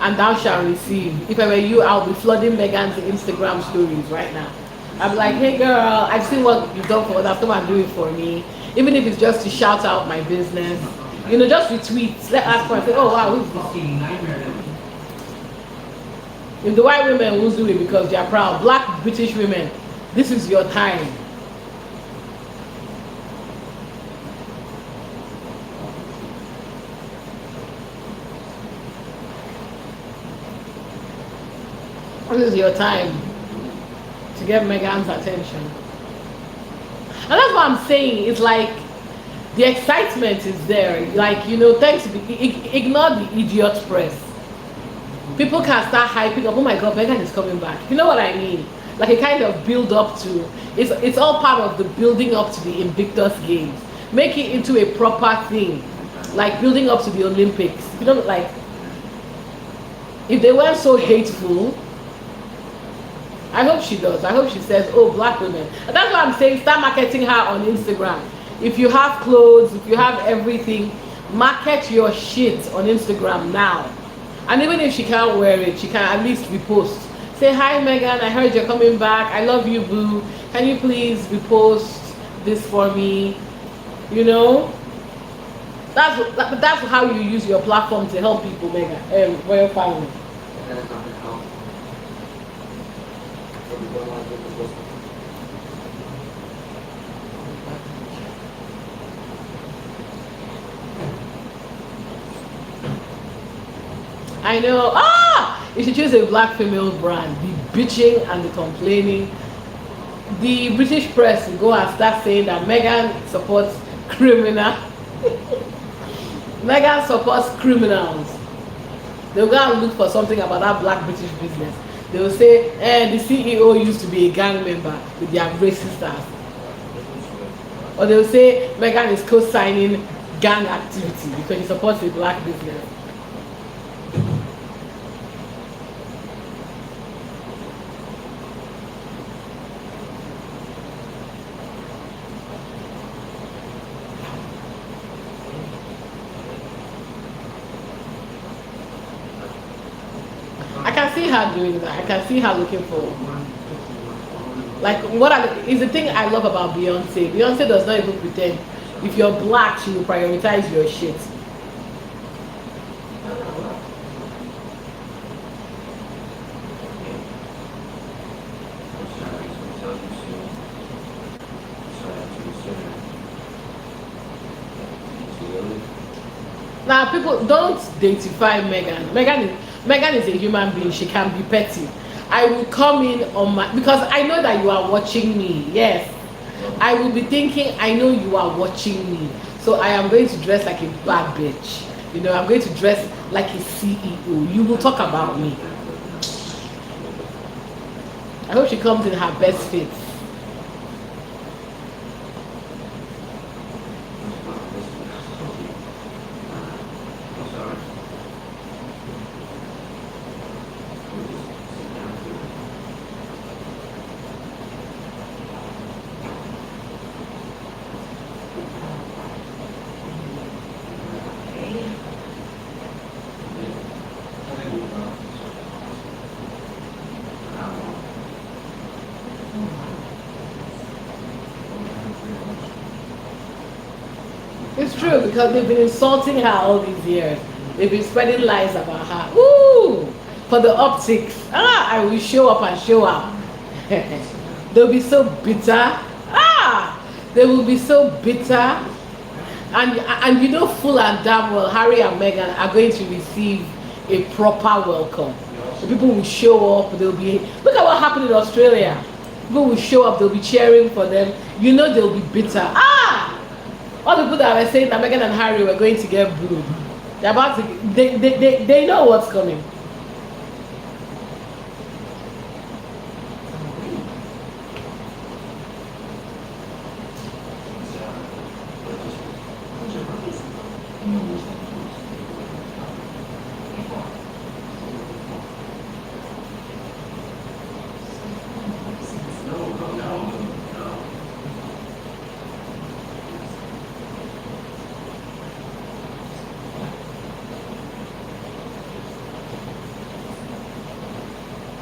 Speaker 1: and thou shalt receive. If I were you, I'll be flooding Megan's Instagram stories right now. I'm like, hey girl, I've seen what you've done for others. Come and do it for me. Even if it's just to shout out my business. You know, just retweet. Let us go and say, oh wow, who's this?
Speaker 5: Fucking nightmare.
Speaker 1: If the white women will do it because they are proud, black British women, this is your time. This is your time to get Megan's attention. And that's what I'm saying. It's like the excitement is there. Like, you know, thanks to ignore the idiot press. People can start hyping up, oh my god, Megan is coming back. You know what I mean? Like a kind of build up to, it's all part of the building up to the Invictus Games. Make it into a proper thing. Like building up to the Olympics. You know, like, if they weren't so hateful, I hope she does. I hope she says, oh, black women. And that's why I'm saying start marketing her on Instagram. If you have clothes, if you have everything, market your shit on Instagram now. And even if she can't wear it, she can at least repost. Say, hi Megan, I heard you're coming back. I love you, boo. Can you please repost this for me? You know? That's how you use your platform to help people, Megan, for your family.
Speaker 2: And that's not gonna help. So we don't want to get this list.
Speaker 1: I know. Ah! You should choose a black female brand. The bitching and the complaining. The British press will go and start saying that Meghan supports criminal. Meghan supports criminals. They'll go and look for something about that black British business. They will say, the CEO used to be a gang member with their racist ass. Or they will say Meghan is co-signing gang activity because he supports a black business. I can see her doing that. I can see her looking for. Like, is the thing I love about Beyonce. Beyonce does not even pretend. If you're black, she will prioritize your shit. Now, people don't datify Megan. Megan is a human being. She can be petty. I will come in on my, because I know that you are watching me. Yes, I will be thinking, I know you are watching me, so I am going to dress like a bad bitch. You know, I'm going to dress like a CEO. You will talk about me. I hope she comes in her best fit. It's true because they've been insulting her all these years. They've been spreading lies about her. Ooh, for the optics. Ah, I will show up and show out. They'll be so bitter. Ah, they will be so bitter. And you know full and damn well Harry and Meghan are going to receive a proper welcome. The people will show up, they'll be look at what happened in Australia. People will show up, they'll be cheering for them. You know they'll be bitter. Ah, all the people that were saying that Meghan and Harry were going to get booed. They're about to they know what's coming.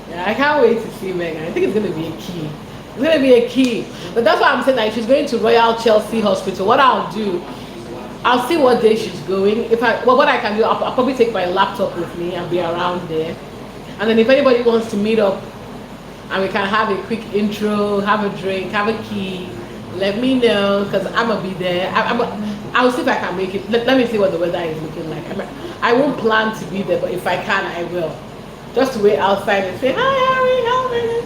Speaker 1: Yeah, I can't wait to see Megan. I think it's going to be a key. It's going to be a key. But that's why I'm saying that she's going to Royal Chelsea Hospital. What I'll do, I'll see what day she's going. What I can do, I'll probably take my laptop with me and be around there. And then if anybody wants to meet up and we can have a quick intro, have a drink, have a key, let me know because I'm going to be there. I'll see if I can make it. Let me see what the weather is looking like. I won't plan to be there, but if I can, I will. Just to wait outside and say, hi, Harry, how are you?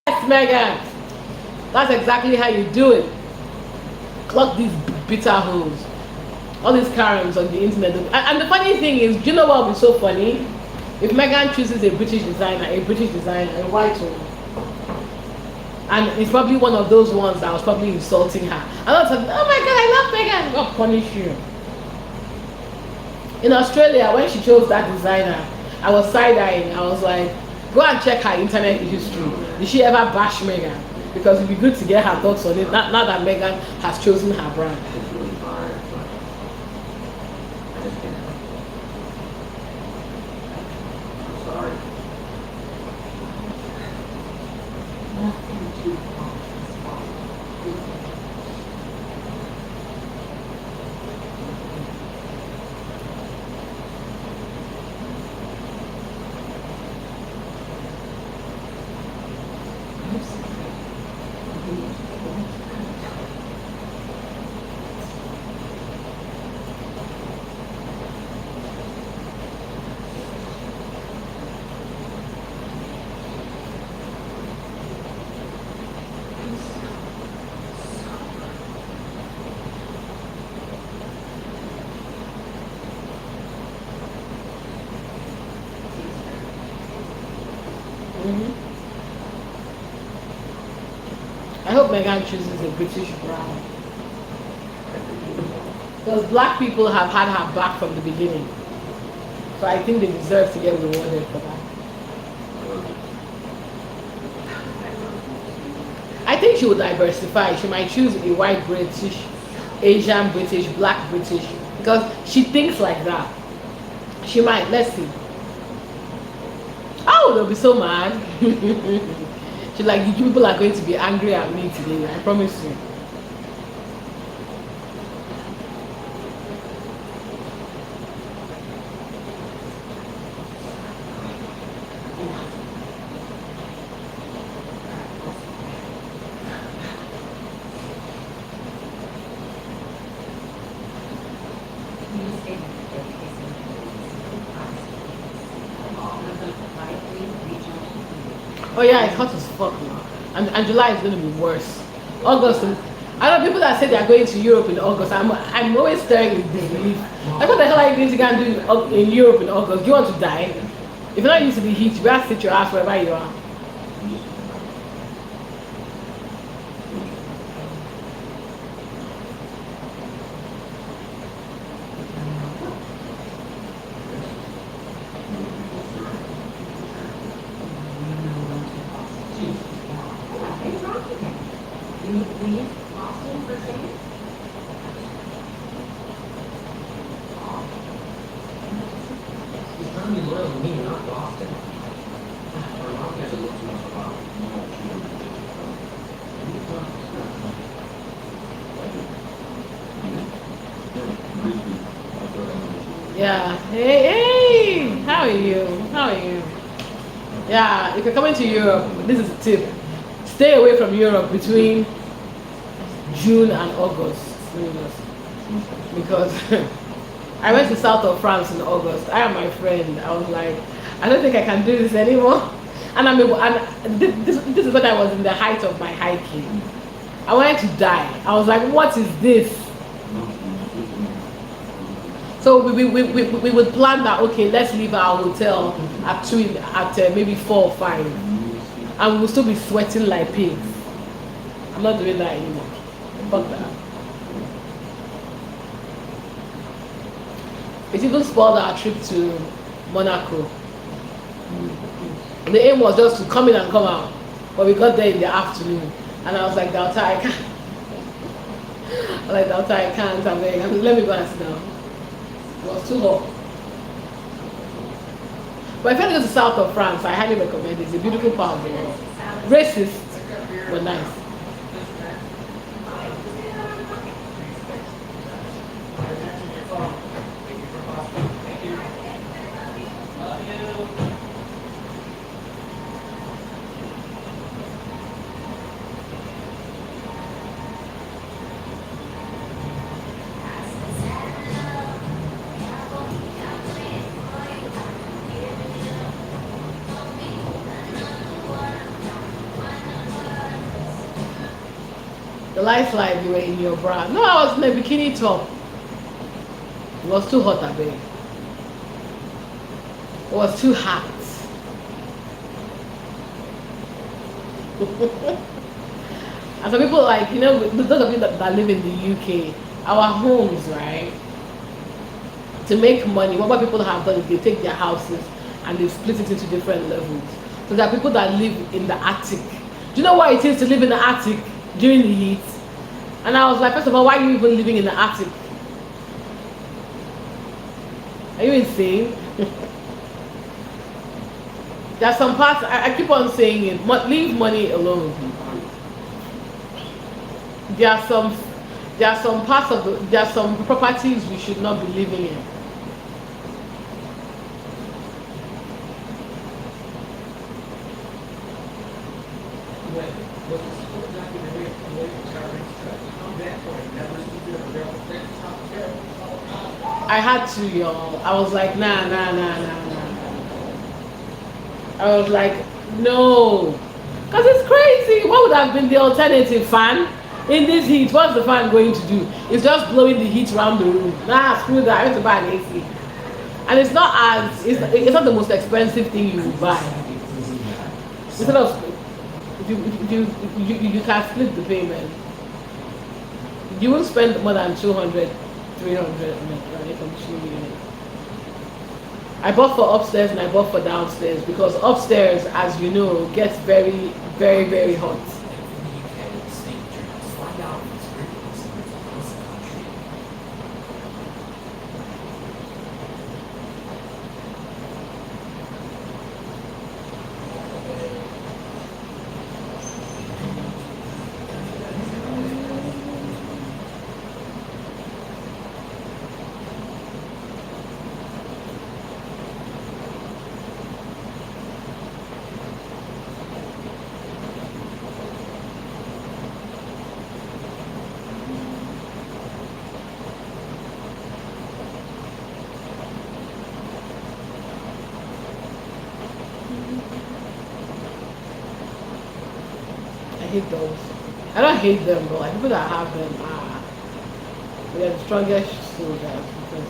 Speaker 1: Yes, Megan. That's exactly how you do it. Clock these bitter holes. All these Karens on the internet. And the funny thing is, do you know what would be so funny? If Megan chooses a British designer, a white one, and it's probably one of those ones that was probably insulting her. And I was like, oh my god, I love Megan. I'll punish you. In Australia, when she chose that designer, I was side-eyeing. I was like, go and check her internet history. Did she ever bash Megan? Because it'd be good to get her thoughts on it. Now that Megan has chosen her brand.
Speaker 2: It's really hard, but I just can't. I'm sorry.
Speaker 4: Nothing too hard is possible.
Speaker 1: I hope Megan chooses a British brand. Because black people have had her back from the beginning. So I think they deserve to get rewarded for that. I think she would diversify. She might choose a white British, Asian British, black British, because she thinks like that. She might. Let's see. Oh, they'll be so mad. She's like, you people are going to be angry at me today. I promise you. Oh yeah, it's hot as fuck now. And July is gonna be worse. August. I know people that say they are going to Europe in August. I'm always staring in disbelief. Like what the hell are you going to go and do in Europe in August? Do you want to die? If you're not used to the heat, you better sit your ass wherever you are.
Speaker 5: He's trying to be loyal to me, not Boston. Or not because it looks much about.
Speaker 1: Yeah. Hey, hey! How are you? How are you? Yeah, if you're coming to Europe, this is a tip. Stay away from Europe between June and August. Because I went to south of France in August. I and my friend, I was like, I don't think I can do this anymore. And this is when I was in the height of my hiking. I wanted to die. I was like, what is this? So we would plan that, okay, let's leave our hotel at maybe 4 or 5. And we will still be sweating like pigs. I'm not doing that anymore. Fuck that. It even spoiled our trip to Monaco. The aim was just to come in and come out. But we got there in the afternoon. And I was like, Delta, I can't. I was like, Delta, I can't. I'm like, let me go and sit down. It was too hot. But if you go to south of France, I highly recommend it. It's a beautiful part of the world. Racist, but nice. The lights like you were in your bra. No, I was in a bikini top. It was too hot, I bet. It was too hot. And some people like, you know, those of you that live in the UK, our homes, right? To make money, what people have done is they take their houses and they split it into different levels. So there are people that live in the attic. Do you know what it is to live in the attic during the heat? And I was like, first of all, why are you even living in the attic? Are you insane? There are some parts, I keep on saying it, leave money alone. There are some parts of there are some properties we should not be living in. I had to, y'all. I was like, nah. I was like, no. Because it's crazy. What would have been the alternative? Fan? In this heat, what's the fan going to do? It's just blowing the heat around the room. Nah, screw that. I have to buy an AC. And it's not the most expensive thing you will buy. Instead of, you can split the payment. You won't spend more than 200, 300 on a conditioning unit. I bought for upstairs and I bought for downstairs because upstairs, as you know, gets very, very, very hot.
Speaker 6: And from the UK, Steve Jones, find out if it's really possible to cross the country.
Speaker 1: I hate those. I don't hate them, but like people that have them are they're the strongest soldiers because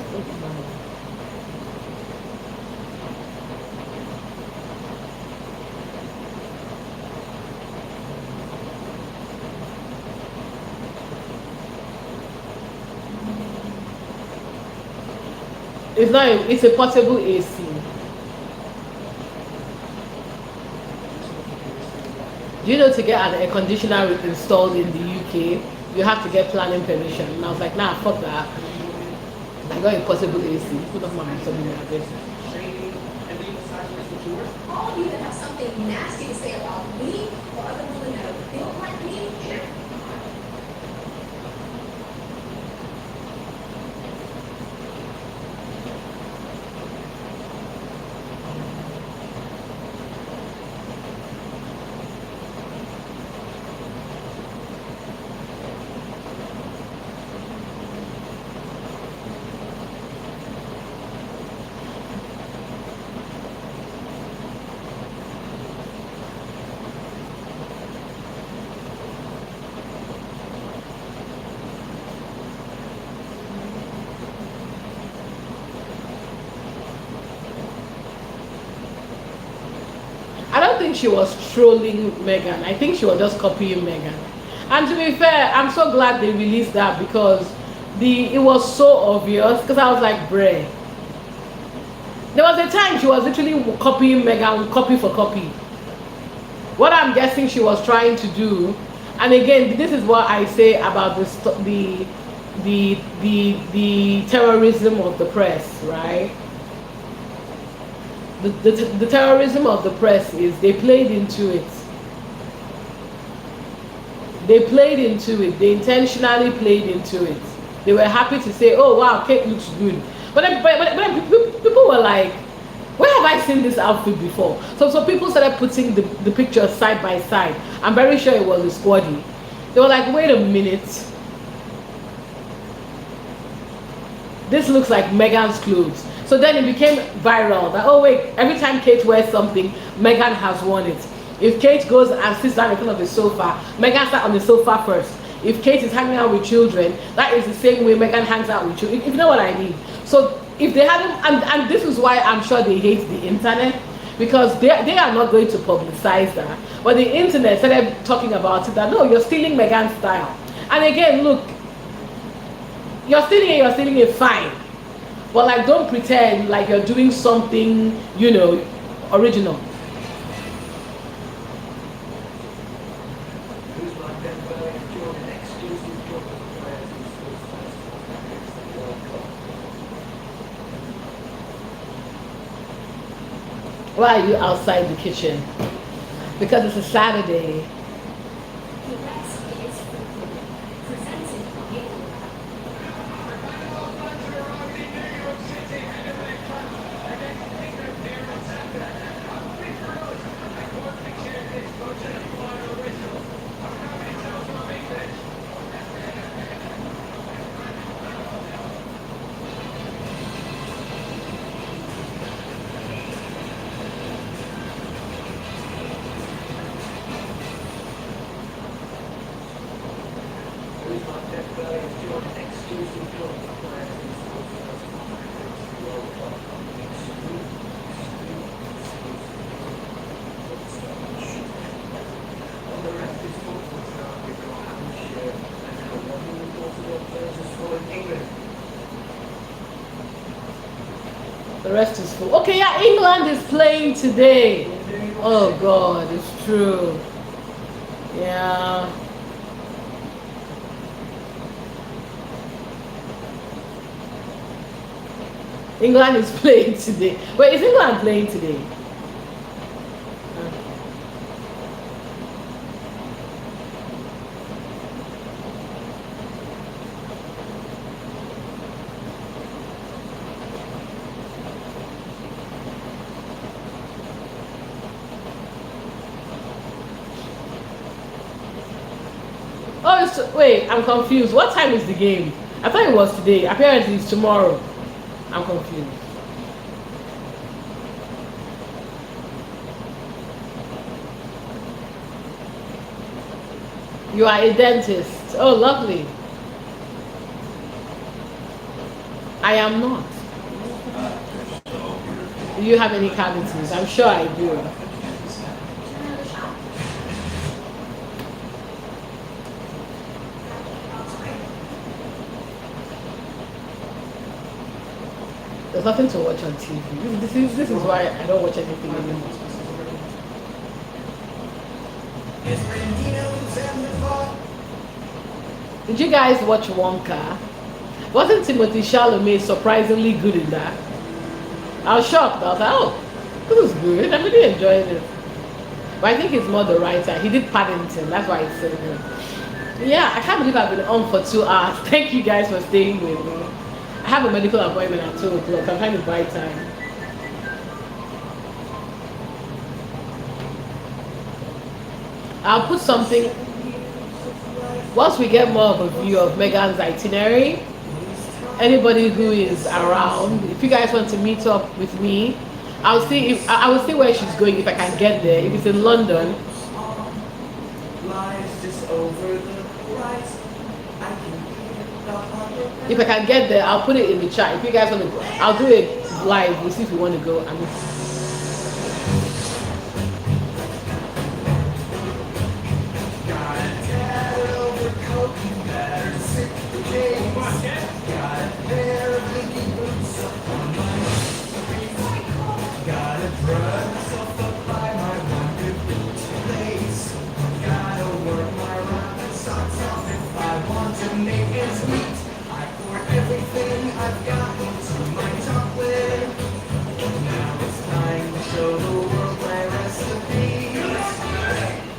Speaker 1: it's not it's a portable AC. Do you know to get an air conditioner installed in the UK, you have to get planning permission? And I was like, nah, fuck that. I got a portable AC. Put up my something like this.
Speaker 5: Shady and being misogynist yours?
Speaker 3: All of you that have something nasty to say about me or other women that are built like me,
Speaker 1: I don't think she was trolling Megan. I think she was just copying Megan. And to be fair, I'm so glad they released that because it was so obvious. Because I was like, bruh. There was a time she was literally copying Megan, copy for copy. What I'm guessing she was trying to do, and again, this is what I say about the terrorism of the press, right? The terrorism of the press is they played into it. They played into it. They intentionally played into it. They were happy to say, "Oh wow, Kate looks good," but people were like, "Where have I seen this outfit before?" So people started putting the pictures side by side. I'm very sure it was a squaddy. They were like, "Wait a minute, this looks like Megan's clothes." So then it became viral that, oh wait, every time Kate wears something, Megan has worn it. If Kate goes and sits down in front of the sofa, Megan sat on the sofa first. If Kate is hanging out with children, that is the same way Megan hangs out with children. If you know what I mean. So if they haven't, and this is why I'm sure they hate the internet, because they are not going to publicize that. But the internet started talking about it that, no, you're stealing Megan's style. And again, look, you're stealing it fine. But like, don't pretend like you're doing something, original.
Speaker 2: Who's like them going to join an exclusive club of players in sports fans for the World Cup?
Speaker 1: Why are you outside the kitchen? Because it's a Saturday.
Speaker 3: the rest is presented by you.
Speaker 2: Who's like them going to join an exclusive club of players in sports fans for the World Cup? On the rest is football tonight. We've got Hampshire and now London Portugal players are scoring England.
Speaker 1: The rest is full. Okay, yeah, England is playing today. Oh God, it's true. Yeah. England is playing today. Wait, is England playing today? Oh, wait, I'm confused. What time is the game? I thought it was today. Apparently, it's tomorrow. I'm confused. You are a dentist. Oh, lovely. I am not. Do you have any cavities? I'm sure I do.
Speaker 3: Another shot.
Speaker 1: There's nothing to watch on TV. This is why I don't watch anything anymore. Did you guys watch Wonka? Wasn't Timothy Chalamet surprisingly good in that? I was shocked. I was like, oh, this is good. I really enjoyed it. But I think it's more the writer. He did Paddington. That's why it's so good. Yeah, I can't believe I've been on for 2 hours. Thank you guys for staying with me. I have a medical appointment at 2 o'clock. I'm trying to buy time. I'll put something once we get more of a view of Megan's itinerary. Anybody who is around, if you guys want to meet up with me, I'll see if I will see where she's going if I can get there. If it's in London, if I can get there, I'll put it in the chat. If you guys want to go, I'll do it live. We'll see if you want to go.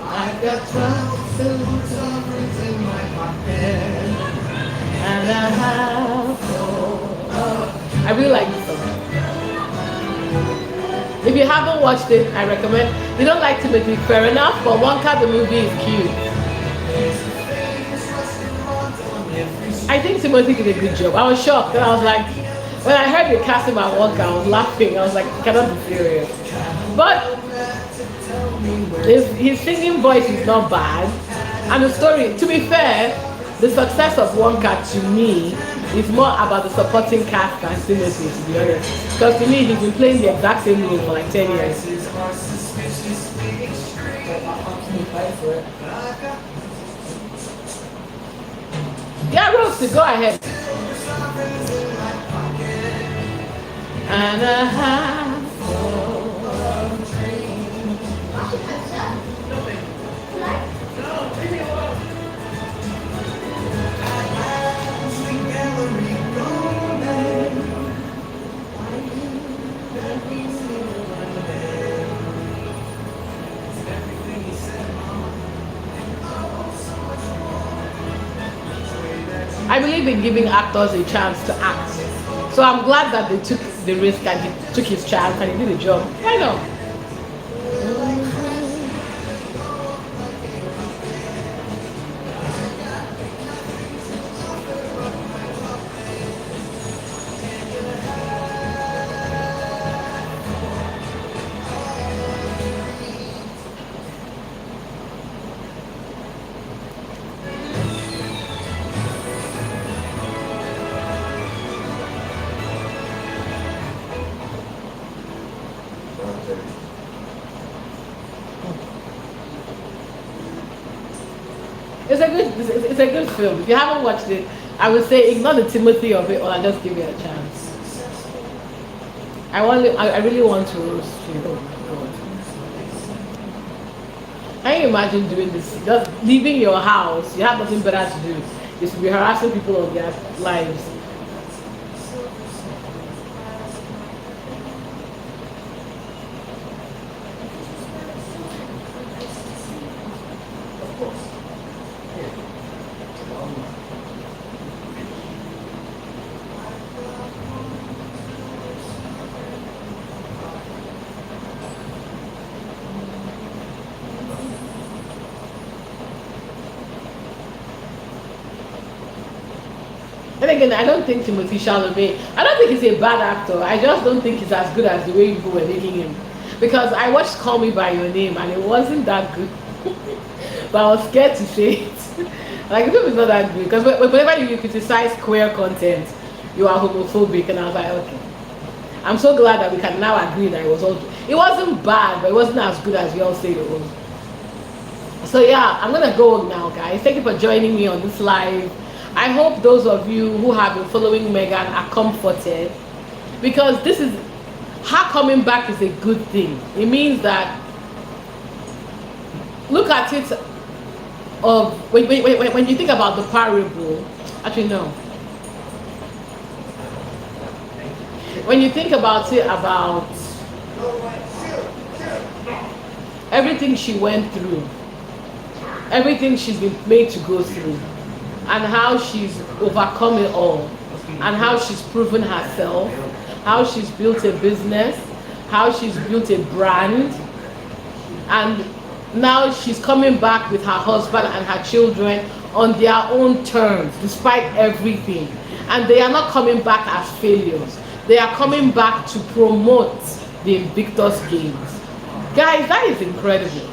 Speaker 1: I've got 12 silver sovereigns in my pocket, and a half full. I really like this song. If you haven't watched it, I recommend. You don't like Timothy, fair enough, but Wonka the movie is cute. I think Timothy did a good job. I was shocked, and I was like, when I heard the casting at Wonka, I was laughing. I was like, cannot be serious. But his singing voice is not bad, and the story. To be fair, the success of Wonka to me is more about the supporting cast than Timothy, to be honest. Because to me, he's been playing the exact same role for like 10 years. Yeah, Rosie, go ahead. And a half. I believe in giving actors a chance to act. So I'm glad that they took the risk and he took his chance and he did the job. Why not? It's a good film. If you haven't watched it, I would say ignore the Timothy of it, or I'll just give you a chance. I really want to roast you. Oh my god. Can you imagine doing this? Just leaving your house, you have nothing better to do. Is to be harassing people on their lives.
Speaker 2: Of course. Yeah.
Speaker 1: And again, I don't think Timothy Chalamet. I don't think he's a bad actor. I just don't think he's as good as the way people were making him. Because I watched Call Me by Your Name and it wasn't that good. But I was scared to say it. Like the film is not that good. Because whenever you criticize queer content, you are homophobic, and I was like, okay. I'm so glad that we can now agree that it was all. It wasn't bad, but it wasn't as good as we all say it was. So yeah, I'm gonna go now, guys. Thank you for joining me on this live. I hope those of you who have been following Megan are comforted, because this is her coming back is a good thing. It means that, look at it of when you think about the parable. Actually, no. When you think about it, about everything she went through, everything she's been made to go through, and how she's overcome it all, and how she's proven herself, how she's built a business, how she's built a brand, and now she's coming back with her husband and her children on their own terms, despite everything. And they are not coming back as failures. They are coming back to promote the Invictus Games. Guys, that is incredible.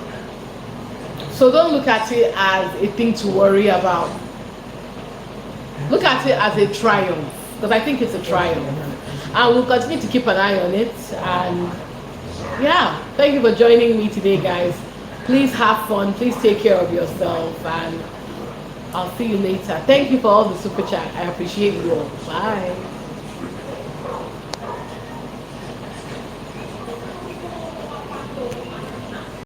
Speaker 1: So don't look at it as a thing to worry about. Look at it as a triumph, because I think it's a triumph. And we'll continue to keep an eye on it. And yeah, thank you for joining me today, guys. Please have fun. Please take care of yourself. And I'll see you later. Thank you for all the super chat. I appreciate you all. Bye.